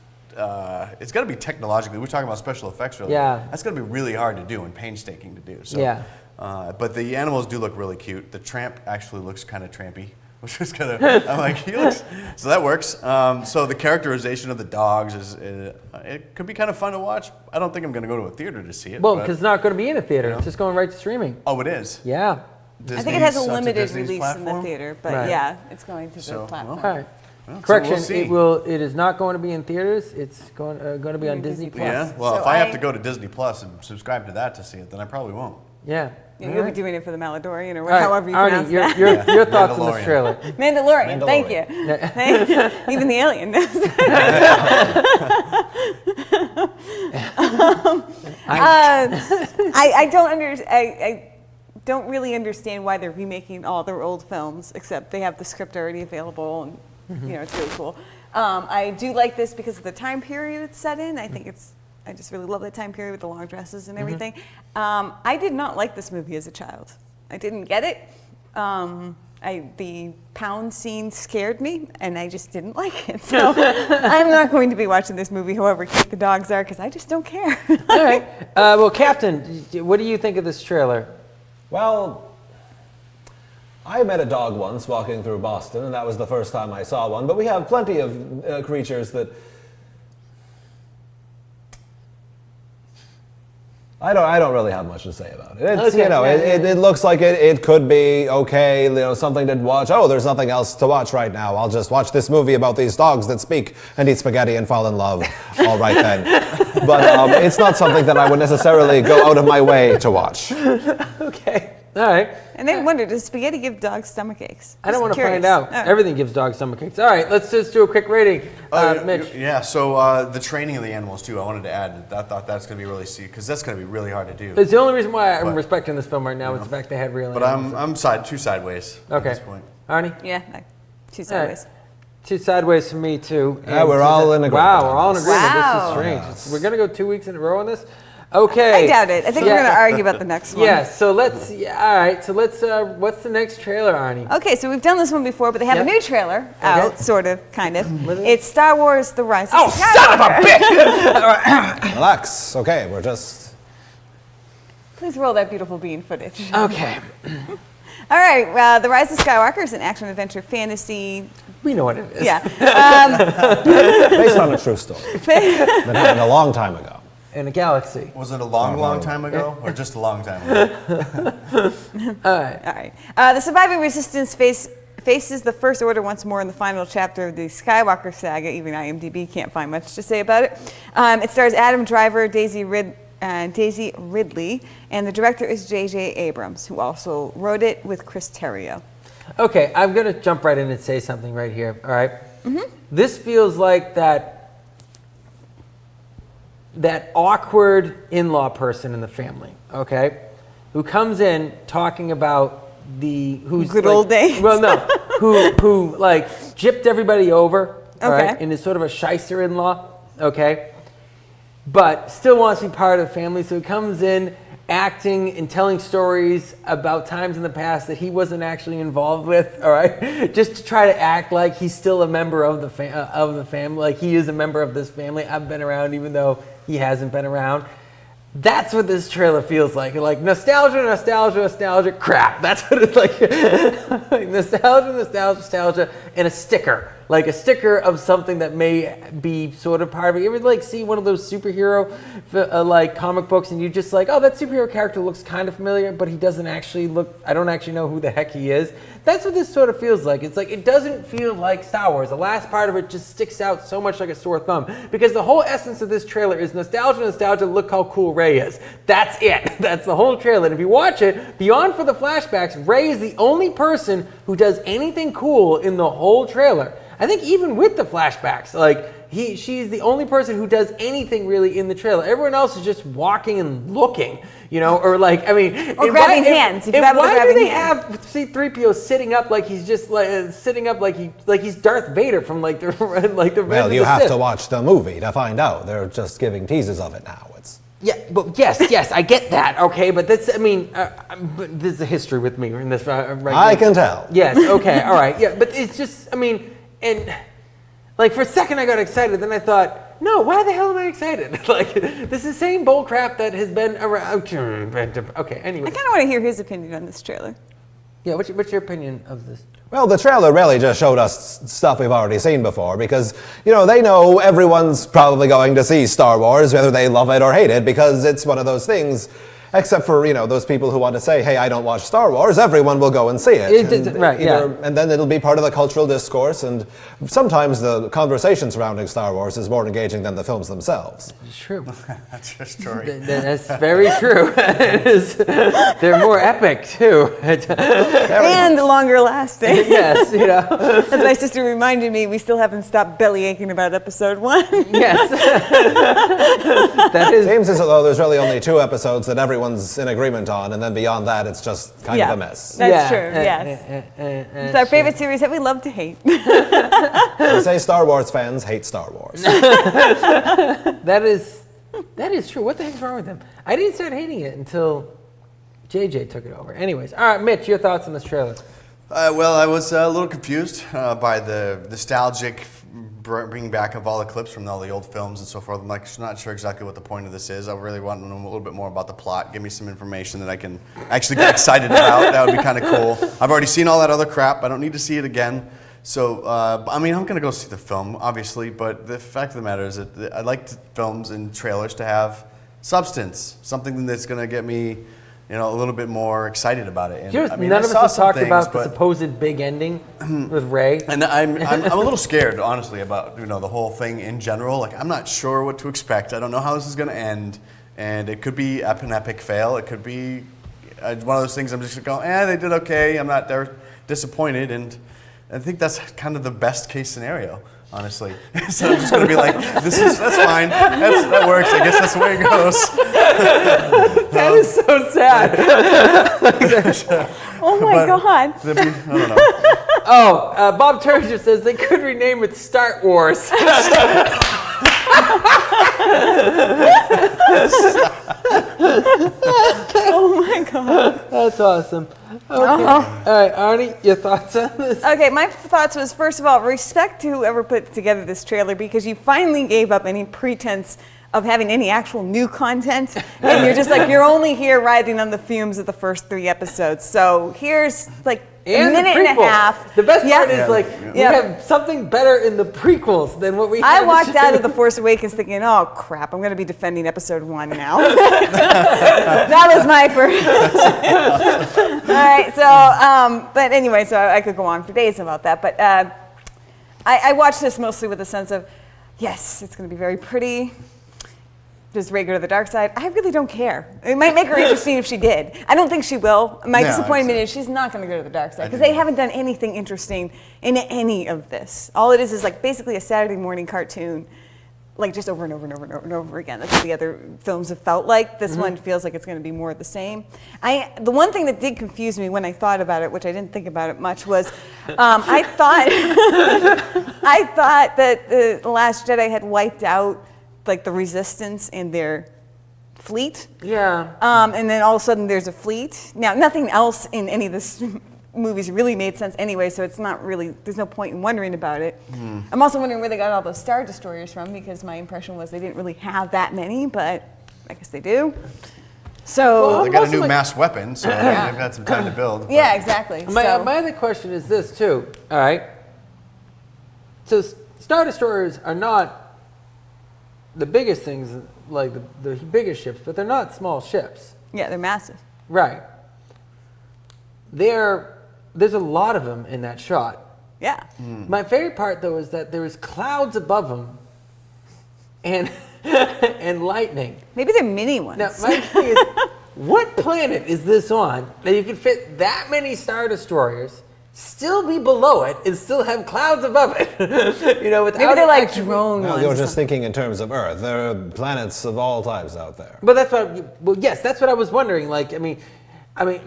it's got to be technologically. We're talking about special effects, really. Yeah. That's going to be really hard to do and painstaking to do. So, Yeah. but the animals do look really cute. The tramp actually looks kind of trampy, which is kind of. I'm like, he looks. So that works. So the characterization of the dogs is it could be kind of fun to watch. I don't think I'm going to go to a theater to see it. Well, but- because it's not going to be in a theater. You know. It's just going right to streaming. oh, it is. Yeah. I think it has a Disney's- limited Disney's release in the platform? theater, but Right. yeah, it's going to the So, platform. All right. Well, so Correction. we'll see. It is not going to be in theaters. It's going to be on Disney Plus. Yeah. Well, So if I have I- to go to Disney Plus and subscribe to that to see it, then I probably won't. Yeah. Yeah, All you'll be right. doing it for the Maladorian or All right, however you Arnie, pronounce your, that. your thoughts on this Mandalorian. trailer? Mandalorian. Thank you. Yeah. Thank you. Even the alien knows. I don't I don't really understand why they're remaking all their old films, except they have the script already available, and it's really cool. I do like this because of the time period it's set in. I think I just really love that time period with the long dresses and everything. I did not like this movie as a child. I didn't get it. The pound scene scared me, and I just didn't like it. So I'm not going to be watching this movie, however cute the dogs are, because I just don't care. All right. Well, Captain, what do you think of this trailer? Well, I met a dog once walking through Boston, and that was the first time I saw one. But we have plenty of creatures that I don't really have much to say about it. It's, Okay, you know, yeah, it looks like it could be okay, you know, something to watch. Oh, there's nothing else to watch right now. I'll just watch this movie about these dogs that speak and eat spaghetti and fall in love. All right then. But it's not something that I would necessarily go out of my way to watch. Okay. All right. And they wonder, does spaghetti give dogs stomach aches? I don't want Just to find curious. out. Oh. Everything gives dogs stomach aches. All right. Let's just do a quick rating. Mitch. Yeah, so the training of the animals too. I wanted to add. I thought that's going to be really because that's going to be really hard to do. It's the only reason why I'm But- respecting this film right now. Is the fact they had real But animals. I'm too sideways at Okay. this point. Arnie? Yeah, two All right. sideways. Two sideways for me, too. Yeah, And we're two all si- in agreement Wow, on we're all in this. agreement. This Wow. is strange. We're going to go 2 weeks in a row on this? Okay. I doubt it. I think Yeah. we're going to argue about the next one. Yeah, so let's, all right, so let's, what's the next trailer, Arnie? Okay, so we've done this one before, but they have Yep. a new trailer out, sort of, kind of. What is it? It's Star Wars: The Rise of Oh, son of a bitch! Relax. Okay, we're just. Please roll that beautiful bean footage. Okay, All right, The Rise of Skywalker is an action-adventure fantasy. we know what it is. Yeah. Based on a true story that happened a long time ago. In a galaxy. Was it a long time ago, or just a long time ago? All right. The surviving resistance faces the First Order once more in the final chapter of the Skywalker saga. Even IMDb can't find much to say about it. It stars Adam Driver, Daisy Ridley, and the director is J.J. Abrams, who also wrote it with Chris Terrio. Okay, I'm going to jump right in and say something right here, all right? This feels like that awkward in-law person in the family, okay? Who comes in talking about who's Good like- old days. Well, no, who like gypped everybody over, all right? Okay. And is sort of a shyster in-law, okay? But still wants to be part of the family, so he comes in acting and telling stories about times in the past that he wasn't actually involved with, all right? Just to try to act like he's still a member of the family, like he is a member of this family. I've been around even though he hasn't been around. That's what this trailer feels like. Like nostalgia, crap. That's what it's like. Like nostalgia, and a sticker. Like a sticker of something that may be sort of part of it. You ever like see one of those superhero like comic books and you just like, oh, that superhero character looks kind of familiar, but he doesn't actually look, I don't actually know who the heck he is. That's what this sort of feels like. It's like, it doesn't feel like Star Wars. The last part of it just sticks out so much like a sore thumb because the whole essence of this trailer is nostalgia, look how cool Rey is. That's it. That's the whole trailer. And if you watch it, beyond for the flashbacks, Rey is the only person who does anything cool in the whole trailer. I think even with the flashbacks, like she's the only person who does anything really in the trailer. Everyone else is just walking and looking, or like, I mean, Or grabbing hands. If you have why do grabbing they hands. have C-3PO sitting up like he's just sitting up like he's Darth Vader from like the Revenge Well, of you the have Sith? to watch the movie to find out. They're just giving teases of it now. Yeah, but yes, I get that. Okay, but that's, but there's a history with me in this. Right I can tell. Yes. Okay. All right. Yeah, but it's just, and like for a second I got excited, then I thought, no, why the hell am I excited? Like this is the same bull crap that has been around. Okay. Anyway. I kind of want to hear his opinion on this trailer. Yeah. What's your opinion of this? Well, the trailer really just showed us stuff we've already seen before because, they know everyone's probably going to see Star Wars, whether they love it or hate it, because it's one of those things, except for, those people who want to say, hey, I don't watch Star Wars, everyone will go and see it. Right, yeah. And then it'll be part of the cultural discourse, and sometimes the conversation surrounding Star Wars is more engaging than the films themselves. It's true. That's your story. That's very true. They're more epic too. And longer lasting. Yes, As my sister reminded me, we still haven't stopped belly aching about episode 1. Yes. That is. Seems as though there's really only 2 episodes that everyone's in agreement on, and then beyond that, it's just kind of a mess. That's true, yes. It's our favorite series that we love to hate. They say Star Wars fans hate Star Wars. That is true. What the heck's wrong with them? I didn't start hating it until JJ took it over. Anyways, all right, Mitch, your thoughts on this trailer? Well, I was a little confused by the nostalgic bringing back of all the clips from all the old films and so forth. I'm not sure exactly what the point of this is. I really want to know a little bit more about the plot. Give me some information that I can actually get excited about. That would be kind of cool. I've already seen all that other crap. I don't need to see it again. So, I'm going to go see the film, obviously, but the fact of the matter is that I like films and trailers to have substance, something that's going to get me a little bit more excited about it. And, None of us have talked about the supposed big ending with Rey. And I'm a little scared, honestly, about the whole thing in general. Like, I'm not sure what to expect. I don't know how this is going to end, and it could be an epic fail. It could be one of those things I'm just going to go, they did okay. I'm not disappointed, and I think that's kind of the best case scenario, honestly. So I'm just going to be like, that's fine. That works. I guess that's the way it goes. That is so sad. Oh my God. I don't know. Bob Turgeon says they could rename it Start Wars. Oh my God. That's awesome. Okay. All right, Arnie, your thoughts on this? Okay, my thoughts was, first of all, respect to whoever put together this trailer, because you finally gave up any pretense of having any actual new content, and you're just like, you're only here riding on the fumes of the first 3 episodes. So here's like a minute and a half. The best part is we Yeah. have something better in the prequels than what we have. I walked out of The Force Awakens thinking, oh crap, I'm going to be defending episode 1 now. That was my first. All right, so, but anyway, so I could go on for days about that. But I watched this mostly with a sense of, yes, it's going to be very pretty. Does Rey go to the dark side? I really don't care. It might make her interesting if she did. I don't think she will. My disappointment is she's not going to go to the dark side, because they haven't done anything interesting in any of this. All it is like basically a Saturday morning cartoon, like just over and over and over and over and over again. That's what the other films have felt like. This one feels like it's going to be more of the same. The one thing that did confuse me when I thought about it, which I didn't think about it much, was I thought that The Last Jedi had wiped out like the Resistance and their fleet. Yeah. And then all of a sudden there's a fleet. Now, nothing else in any of this movies really made sense anyway, so it's not really, there's no point in wondering about it. I'm also wondering where they got all those Star Destroyers from, because my impression was they didn't really have that many, but I guess they do. So They got a new mass weapon, so they've had some time to build. yeah, exactly. My So- other question is this too. All right. So Star Destroyers are not the biggest things, like the biggest ships, but they're not small ships. yeah, they're massive. Right. There's a lot of them in that shot. Yeah. My favorite part, though, is that there is clouds above them and and lightning. Maybe they're mini ones. Now, my thing is, what planet is this on that you can fit that many Star Destroyers still be below it and still have clouds above it. Without Maybe they're it like actually- drone No, ones. you're or just something. thinking in terms of Earth. There are planets of all types out there. But that's what. Well, yes, that's what I was wondering. Like, I mean,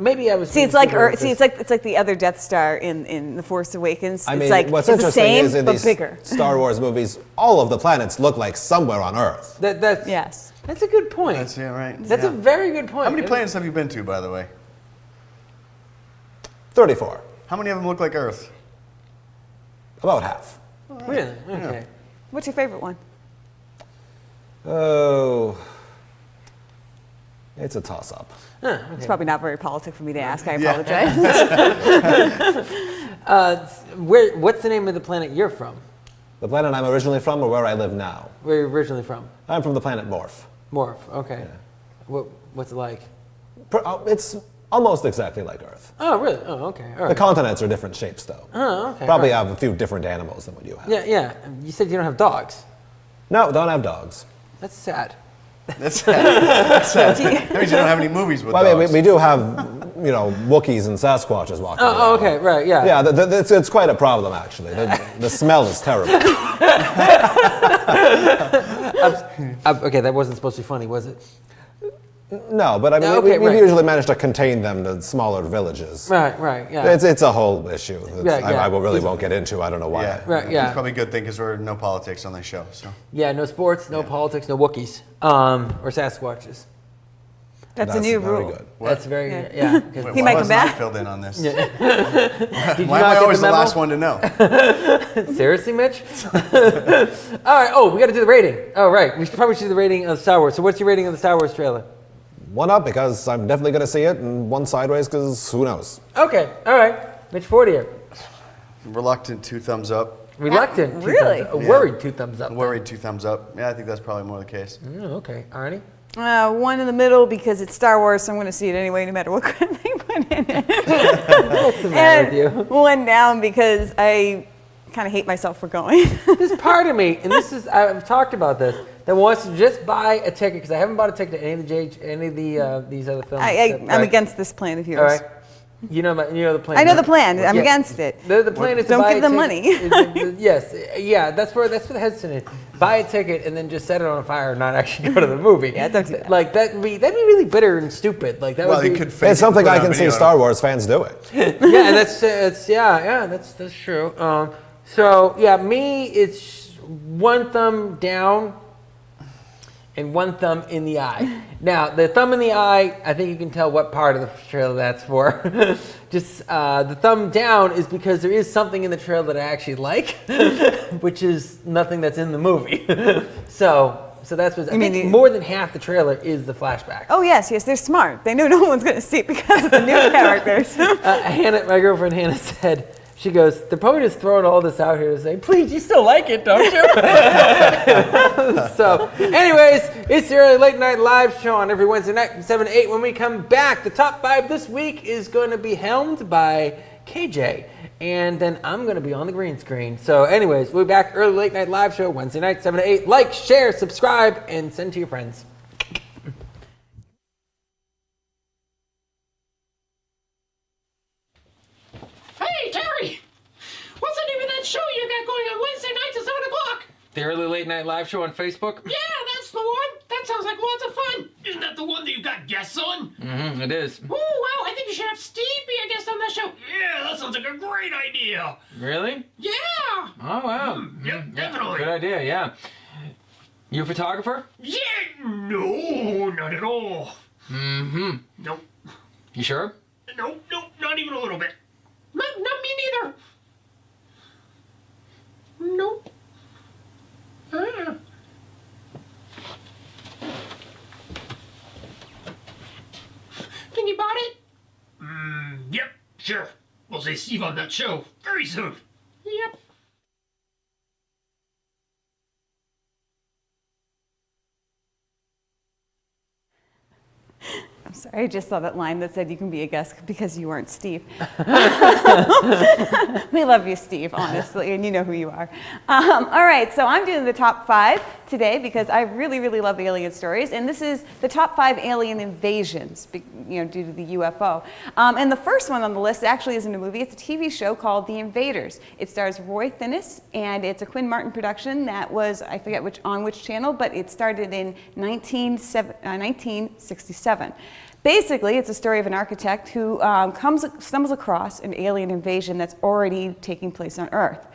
maybe I was. See, it's being like super Earth. See, it's like the other Death Star in The Force Awakens. I It's mean, like what's it's the interesting same is in but these bigger. Star Wars movies, all of the planets look like somewhere on Earth. That's Yes. That's a good point. That's right. That's a very good point. How many planets have you been to, by the way? 34. How many of them look like Earth? About half. Really? Okay. What's your favorite one? Oh, it's a toss-up. It's probably not very politic for me to ask. I Yeah. apologize. What's the name of the planet you're from? The planet I'm originally from, or where I live now. Where you're originally from? I'm from the planet Morph. Morph. Okay. What's it like? It's almost exactly like Earth. Oh, really? Oh, okay. All The right. continents are different shapes, though. Oh, okay. Probably all right. have a few different animals than what you have. Yeah, yeah. You said you don't have dogs. No, don't have dogs. That's sad. That's sad. That means you don't have any movies with Well, I mean, dogs. we do have, Wookiees and Sasquatches walking around. Oh, okay. Right. Yeah. Yeah, it's quite a problem, actually. The smell is terrible. Okay, that wasn't supposed to be funny, was it? No, but I mean, Okay, we right. usually manage to contain them to smaller villages. Right. Right. Yeah. It's a whole issue. Yeah, yeah. I really won't get into. I don't know why. Yeah. Right, yeah. It's probably a good thing because we're no politics on this show. So. Yeah. No sports. No politics. No Wookiees. Or Sasquatches. That's a new very rule. good. That's very Yeah. yeah. 'Cause- Wait, He why might come wasn't I back. filled in on this? Did you Why not am I get always the the memo? last one to know? Seriously, Mitch? All right. Oh, we got to do the rating. Oh, right. We should probably do the rating of Star Wars. So, what's your rating of the Star Wars trailer? 1 up because I'm definitely going to see it, and 1 sideways because who knows. Okay. All right. Mitch Fortier. Reluctant, 2 thumbs up. Reluctant. 2 Really? thumbs up. Worried. 2 thumbs up. Worried, 2 thumbs up. Yeah, I think that's probably more the case. Oh, okay. Arnie. One in the middle because it's Star Wars, so I'm going to see it anyway, no matter what crap they put in it. What's the matter with you? One down because I kind of hate myself for going. There's part of me, and I've talked about this, that wants to just buy a ticket because I haven't bought a ticket to any of these other films. I'm Right. against this plan of yours. All right. You know the plan. I know right? the plan. I'm Yeah. against it. The plan is to Don't buy give a them ticket. money. Yes, yeah, that's where the hesitant is. Buy a ticket and then just set it on fire and not actually go to the movie. Yeah, don't do that. Like that'd be really bitter and stupid. Like that Well, would you be. could fake It's it, something put I it on can see video. Star Wars fans doing. Yeah, that's true. So yeah, me it's 1 thumb down and 1 thumb in the eye. Now the thumb in the eye, I think you can tell what part of the trailer that's for. Just the thumb down is because there is something in the trailer that I actually like, which is nothing that's in the movie. So that's what I mean think you- more than half the trailer is the flashback. Oh, yes, they're smart. They know no one's going to see it because of the new characters. Hannah, my girlfriend Hannah said, she goes, they're probably just throwing all this out here to say, please, you still like it, don't you? So, anyways, it's the Early Late Night Live show on every Wednesday night from 7 to 8. When we come back, the top 5 this week is going to be helmed by KJ. And then I'm going to be on the green screen. So, anyways, we'll be back Early Late Night Live show Wednesday night, 7 to 8. Like, share, subscribe, and send to your friends. Hey, Terry! What's the name of that show you got going on Wednesday nights at 7 o'clock? The Early Late Night Live show on Facebook? Yeah, that's the one. That sounds like lots of fun. Isn't that the one that you got guests on? Mm-hmm, it is. Oh, wow, I think you should have Steve be a guest on that show. Yeah, that sounds like a great idea. Really? Yeah! Oh, wow. Yep, definitely. Good idea, yeah. You a photographer? Yeah, no, not at all. Mm-hmm. Nope, You sure? nope, not even a little bit. Not me neither. Nope. Think you bought it? Yep, sure. We'll see Steve on that show very soon. Yep. Sorry, I just saw that line that said you can be a guest because you weren't Steve. We love you, Steve, honestly, and you know who you are. All right, so I'm doing the top 5 today because I really, really love alien stories, and this is the top 5 alien invasions, due to the UFO. And the first one on the list actually isn't a movie; it's a TV show called The Invaders. It stars Roy Thinnis, and it's a Quinn Martin production that was, I forget on which channel, but it started in 1967. Basically, it's a story of an architect who stumbles across an alien invasion that's already taking place on Earth.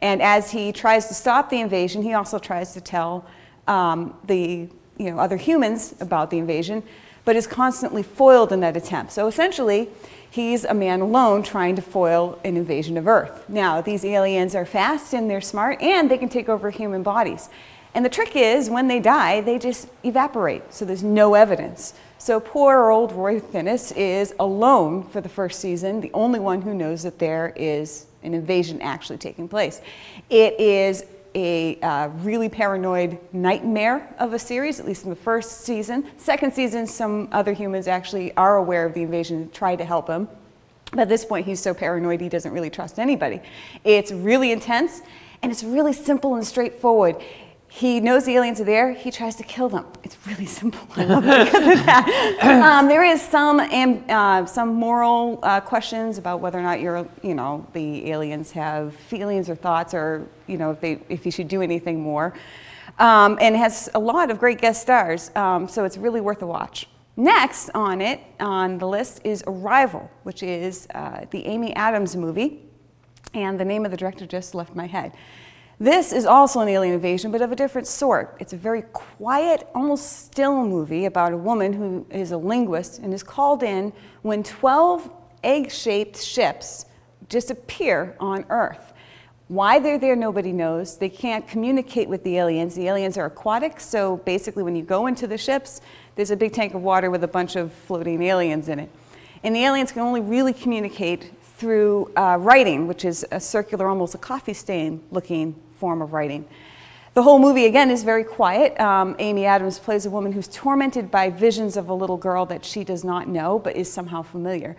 And as he tries to stop the invasion, he also tries to tell the other humans about the invasion, but is constantly foiled in that attempt. So essentially, he's a man alone trying to foil an invasion of Earth. Now, these aliens are fast and they're smart, and they can take over human bodies. And the trick is, when they die, they just evaporate, so there's no evidence. So poor old Roy Thinnis is alone for the first season, the only one who knows that there is an invasion actually taking place. It is a really paranoid nightmare of a series, at least in the first season. Second season, some other humans actually are aware of the invasion and try to help him. But at this point, he's so paranoid he doesn't really trust anybody. It's really intense, and it's really simple and straightforward. He knows the aliens are there. He tries to kill them. It's really simple. I love it because of that. There is some moral questions about whether or not the aliens have feelings or thoughts, or if he should do anything more. And it has a lot of great guest stars, so it's really worth a watch. Next on the list is Arrival, which is the Amy Adams movie, and the name of the director just left my head. This is also an alien invasion, but of a different sort. It's a very quiet, almost still movie about a woman who is a linguist and is called in when 12 egg-shaped ships disappear on Earth. Why they're there, nobody knows. They can't communicate with the aliens. The aliens are aquatic, so basically when you go into the ships, there's a big tank of water with a bunch of floating aliens in it. And the aliens can only really communicate through writing, which is a circular, almost a coffee stain looking form of writing. The whole movie, again, is very quiet. Amy Adams plays a woman who's tormented by visions of a little girl that she does not know, but is somehow familiar.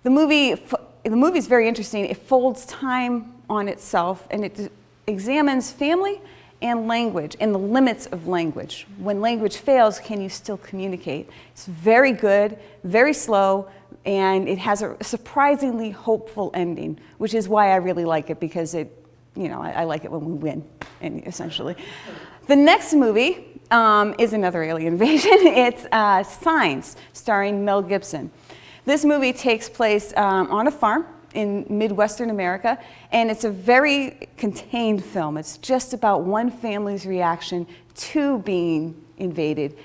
The movie is very interesting. It folds time on itself, and it examines family and language and the limits of language. When language fails, can you still communicate? It's very good, very slow, and it has a surprisingly hopeful ending, which is why I really like it, because I like it when we win, essentially. The next movie is another alien invasion. It's Signs, starring Mel Gibson. This movie takes place on a farm in Midwestern America, and it's a very contained film. It's just about one family's reaction to being invaded.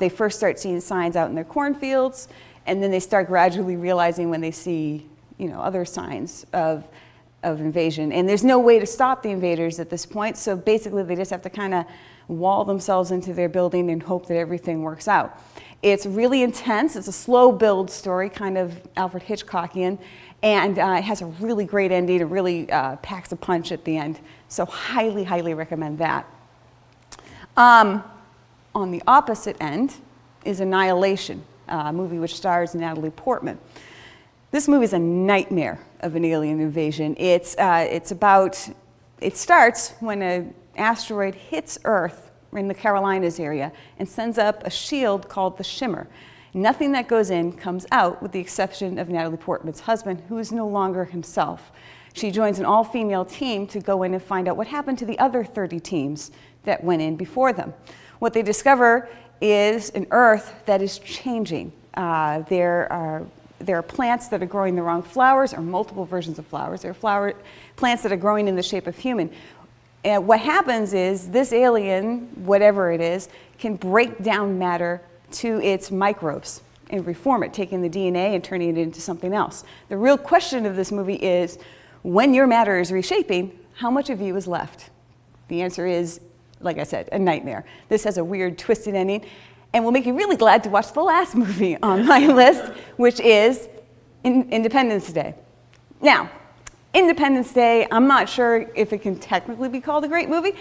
They first start seeing signs out in their cornfields, and then they start gradually realizing when they see, other signs of invasion. And there's no way to stop the invaders at this point, so basically they just have to kind of wall themselves into their building and hope that everything works out. It's really intense. It's a slow build story, kind of Alfred Hitchcockian, and it has a really great ending. It really packs a punch at the end, so highly, highly recommend that. On the opposite end is Annihilation, a movie which stars Natalie Portman. This movie is a nightmare of an alien invasion. It starts when an asteroid hits Earth in the Carolinas area and sends up a shield called the Shimmer. Nothing that goes in comes out, with the exception of Natalie Portman's husband, who is no longer himself. She joins an all-female team to go in and find out what happened to the other 30 teams that went in before them. What they discover is an Earth that is changing. There are plants that are growing the wrong flowers, or multiple versions of flowers. There are plants that are growing in the shape of human. And what happens is this alien, whatever it is, can break down matter to its microbes and reform it, taking the DNA and turning it into something else. The real question of this movie is, when your matter is reshaping, how much of you is left? The answer is, like I said, a nightmare. This has a weird, twisted ending, and will make you really glad to watch the last movie on my list, which is Independence Day. Now, Independence Day, I'm not sure if it can technically be called a great movie,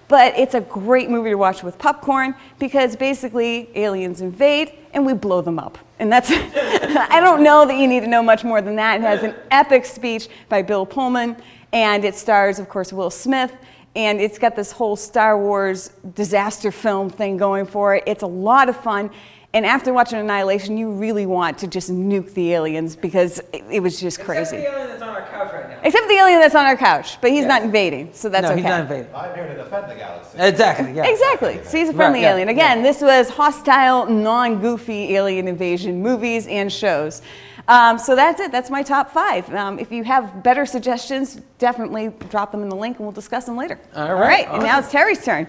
But it's a great movie to watch with popcorn because basically aliens invade and we blow them up. And that's, I don't know that you need to know much more than that. It has an epic speech by Bill Pullman, and it stars, of course, Will Smith. And it's got this whole Star Wars disaster film thing going for it. It's a lot of fun. And after watching Annihilation, you really want to just nuke the aliens because it was just crazy. Except the alien that's on our couch right now. Except the alien that's on our couch, but he's not invading, so that's no, okay. he's not invading. I'm here to defend the galaxy. Exactly, yeah. Exactly. So he's a friendly Right, yeah, alien. Again, this was hostile, non-goofy alien invasion movies and shows. So that's it. That's my top 5. If you have better suggestions, definitely drop them in the link and we'll discuss them later. All right, And now it's Terry's turn.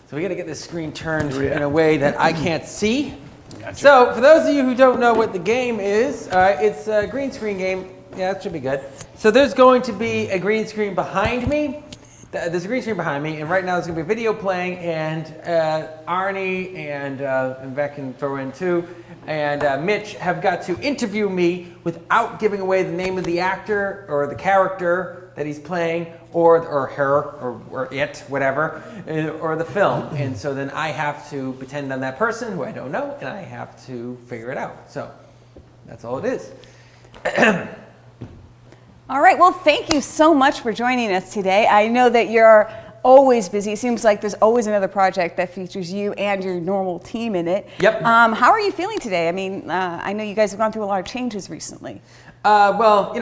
So we got to get this screen turned in a way that I can't see. So for those of you who don't know what the game is, it's a green screen game. Yeah, that should be good. So there's going to be a green screen behind me. There's a green screen behind me, and right now there's going to be a video playing, and Arnie and Beck can throw in too, and Mitch have got to interview me without giving away the name of the actor or the character that he's playing, or her, or it, whatever, or the film. And so then I have to pretend I'm that person who I don't know, and I have to figure it out. So that's all it is. All right, well, thank you so much for joining us today. I know that you're always busy. It seems like there's always another project that features you and your normal team in it. Yep. How are you feeling today? I mean, I know you guys have gone through a lot of changes recently. Well,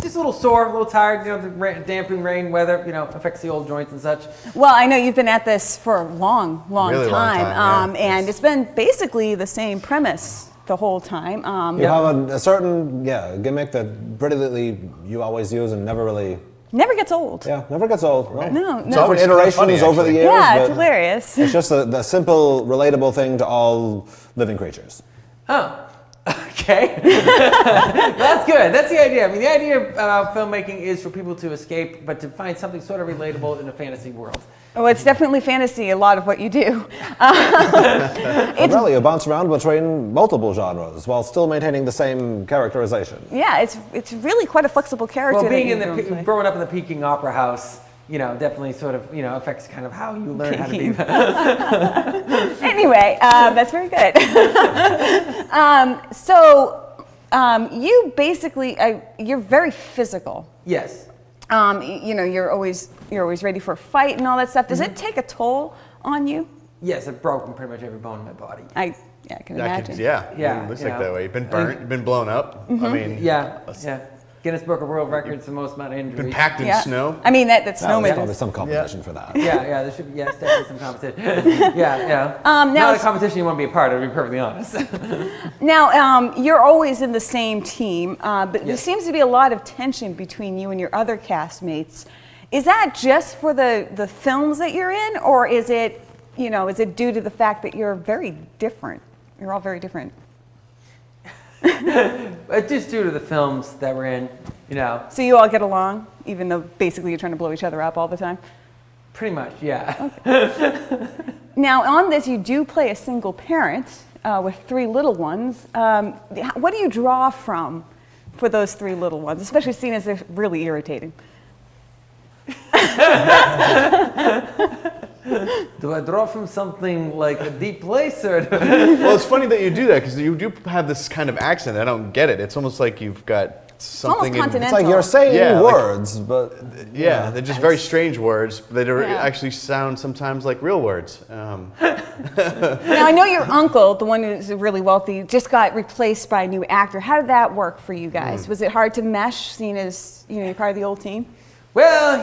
just a little sore, a little tired. The dampening rain weather, affects the old joints and such. Well, I know you've been at this for a long Really long time, yeah. And it's been basically the same premise the whole time. You have a certain gimmick that pretty you always use and never really Never gets old. never gets old. No, It's always iterations funny, over the actually. years. Yeah, it's but hilarious. It's just the simple, relatable thing to all living creatures. Oh, okay. That's good. That's the idea. I mean, the idea about filmmaking is for people to escape, but to find something sort of relatable in a fantasy world. Oh, it's definitely fantasy, a lot of what you do. And really, you bounce around between multiple genres while still maintaining the same characterization. Yeah, it's really quite a flexible character. Well, being that you play. growing up in the Peking Opera House, definitely sort of, affects kind of how you learn how to be. Anyway, that's very good. You basically, you're very physical. Yes. You're always ready for a fight and all that stuff. Does it take a toll on you? Yes, I've broken pretty much every bone in my body. I can imagine. Yeah, It looks you like know. that way. You've been burnt, you've been blown up. I mean, Yeah. Guinness Book of World Records, the most amount of injuries. been packed in Yeah. snow. I mean, that's There's snowman. probably some competition for that. Yeah, there should be, definitely some competition. Not a competition you want to be a part of, to be perfectly honest. Now, you're always in the same team, but there Yes. seems to be a lot of tension between you and your other castmates. Is that just for the films that you're in, or is it due to the fact that you're very different? You're all very different. But just due to the films that we're in, So you all get along, even though basically you're trying to blow each other up all the time? pretty much, yeah. Now, on this, you do play a single parent with 3 little ones. What do you draw from for those 3 little ones, especially seeing as they're really irritating? Do I draw from something like a deep place, or Well, it's funny that you do that because you do have this kind of accent. I don't get it. It's almost like you've got something. Almost It's like you're saying Yeah, like- words, but They're just very strange words that Yeah. actually sound sometimes like real words. Now, I know your uncle, the one who's really wealthy, just got replaced by a new actor. How did that work for you guys? Was it hard to mesh, seeing as you're part of the old team? well,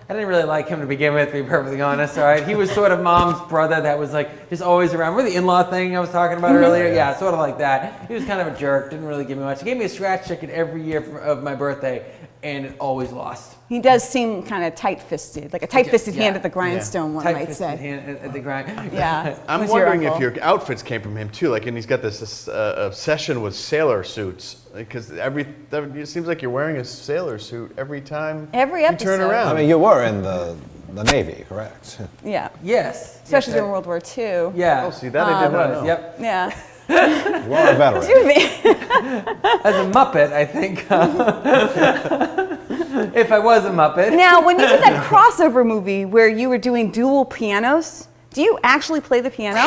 I didn't really like him to begin with, to be perfectly honest. All right, he was sort of mom's brother that was like just always around. Remember the in-law thing I was talking about earlier? Yeah, sort of like that. He was kind of a jerk. Didn't really give me much. He gave me a scratch ticket every year of my birthday, and it always lost. He does seem kind of tight-fisted, like a tight-fisted hand Yeah. at the grindstone, one might Tight-fisted say. hand at the grind. Yeah. I'm was your wondering if uncle. your outfits came from him too. Like, and he's got this obsession with sailor suits because it seems like you're wearing a sailor suit every time Every you turn episode. around. I mean, you were in the Navy, correct? Yeah, Yes. especially yes, during World War II. Yeah. Oh, see, that I did not know. Yep. Yeah. You are a veteran. Excuse me. As a Muppet, I think. if I was a Muppet. Now, when you did that crossover movie where you were doing dual pianos, do you actually play the piano?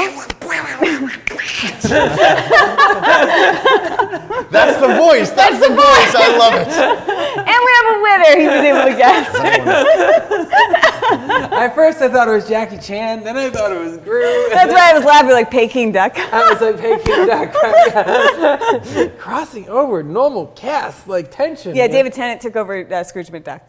That's the voice. That's the voice. I love it. And we have a winner. He was able to guess. At first I thought it was Jackie Chan, then I thought it was Gru. That's why I was laughing like Peking duck. I was like, hey, King Duck. Right? Crossing over normal cast, like tension. Yeah, David Tennant took over Scrooge McDuck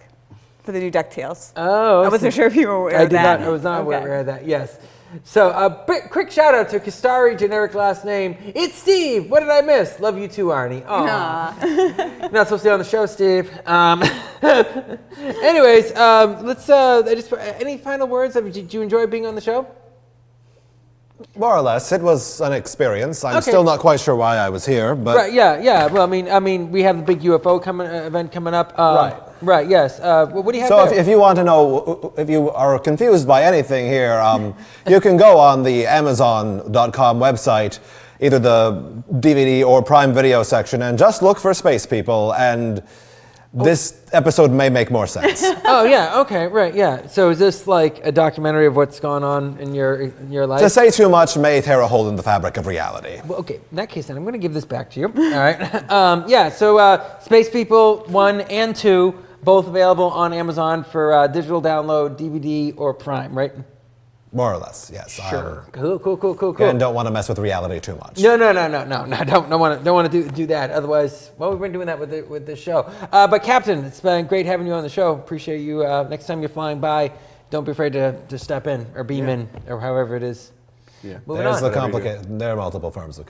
for the new DuckTales. Oh, I wasn't sure if you were aware I of did that. not. I was not Okay. aware of that. Yes. So, quick shout out to Kastari, generic last name. It's Steve. What did I miss? Love you too, Arnie. Aw. You're not supposed to be on the show, Steve. Anyways, let's. Any final words? Did you enjoy being on the show? More or less, it was an experience. I'm Okay. still not quite sure why I was here, but Right. Yeah. Well, I mean, we have the big UFO event coming up. Right. Right. Yes. What do you have so there? if you want to know, if you are confused by anything here, you can go on the Amazon.com website, either the DVD or Prime Video section, and just look for Space People, and this episode may make more sense. Oh yeah. Okay. Right. Yeah. So is this like a documentary of what's going on in your life? To say too much may tear a hole in the fabric of reality. Well, okay, in that case, then I'm going to give this back to you. All right. Yeah. So Space People 1 and 2 both available on Amazon for digital download, DVD or Prime, right? More or less, yes. Sure. Cool. And don't want to mess with reality too much. No. Don't want to do that. Otherwise, well, we've been doing that with this show. But Captain, it's been great having you on the show. Appreciate you. Next time you're flying by, don't be afraid to step in or beam in or however it is. Yeah. Moving There's on. the complicated. There are multiple forms of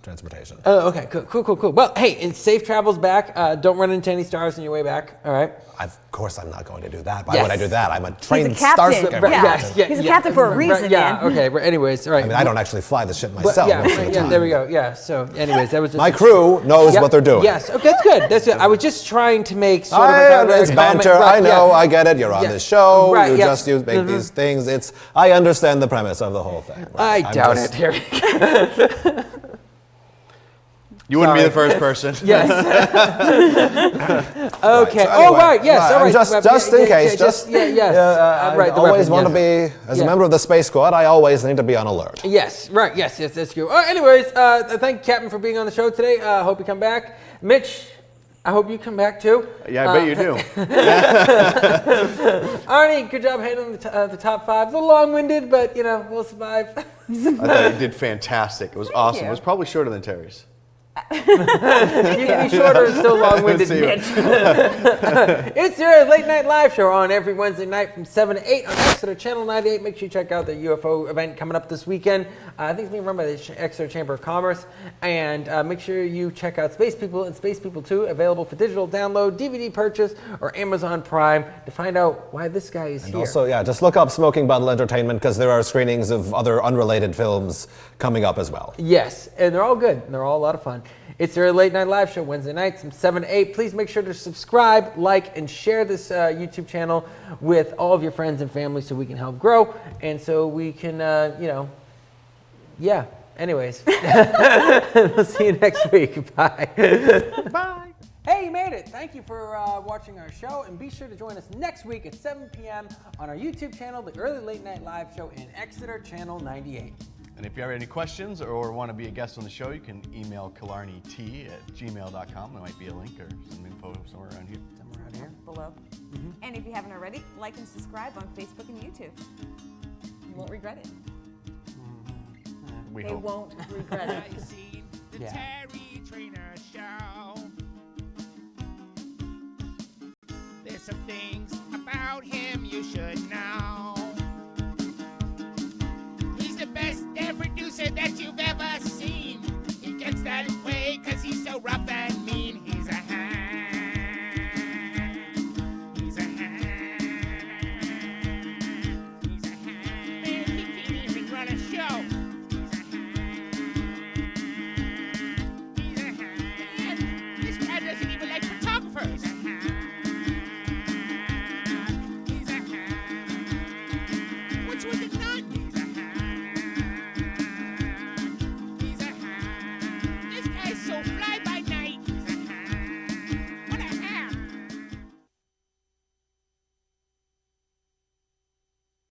transportation. Oh, okay. Cool. Well, hey, and safe travels back. Don't run into any stars on your way back. All right. Of course, I'm not going to do that. Why Yes. would I do that? I'm a trained captain. Starscream. Yeah. Yes. He's a captain for a reason, Yeah. man. Okay. But anyways, all right. I mean, I don't actually fly the ship But myself yeah, most of the time. there we go. Yeah. So, anyways, that was just My crew knows Yep. what they're doing. Yes. Okay, that's good. That's good. I was just trying to make sort of a It's comment. banter. Right, I know. yeah. I get it. You're on Yeah. this show. Right, You yeah. just make these things. I understand the premise of the whole thing. I I'm doubt just- it. Here we go. You wouldn't be Sorry. the first person. Yes. Okay. So Oh, anyway, right. Yes. All I'm right. Just in case. Yes. I right. The always weapon, want yes. to be, as Yeah. a member of the Space Squad, I always need to be on alert. Yes, right. Yes, that's true. Anyways, thank you, Captain, for being on the show today. Hope you come back. Mitch, I hope you come back too. Yeah, I bet you do. Arnie, good job handling the top 5. A little long-winded, but we'll survive. I thought you did fantastic. It was awesome. you. It was probably shorter than Terry's. You can be shorter and still long-winded, See you. Mitch. It's your late night live show on every Wednesday night from 7 to 8 on Exeter Channel 98. Make sure you check out the UFO event coming up this weekend. I think it's being run by the Exeter Chamber of Commerce. And make sure you check out Space People and Space People 2, available for digital download, DVD purchase, or Amazon Prime to find out why this guy is And here. also, just look up Smoking Bundle Entertainment because there are screenings of other unrelated films coming up as well. Yes, and they're all good. And they're all a lot of fun. It's your late night live show Wednesday nights from 7 to 8. Please make sure to subscribe, like, and share this YouTube channel with all of your friends and family so we can help grow and so we can, yeah. Anyways, we'll see you next week. Bye. Bye. Hey, you made it. Thank you for watching our show, and be sure to join us next week at 7 p.m. on our YouTube channel, the Early Late Night Live Show in Exeter Channel 98. And if you have any questions or want to be a guest on the show, you can email killarneyt@gmail.com. There might be a link or some info somewhere around here. Somewhere around here. Below. And if you haven't already, like and subscribe on Facebook and YouTube. You won't regret it. We They hope. won't regret it. Yeah.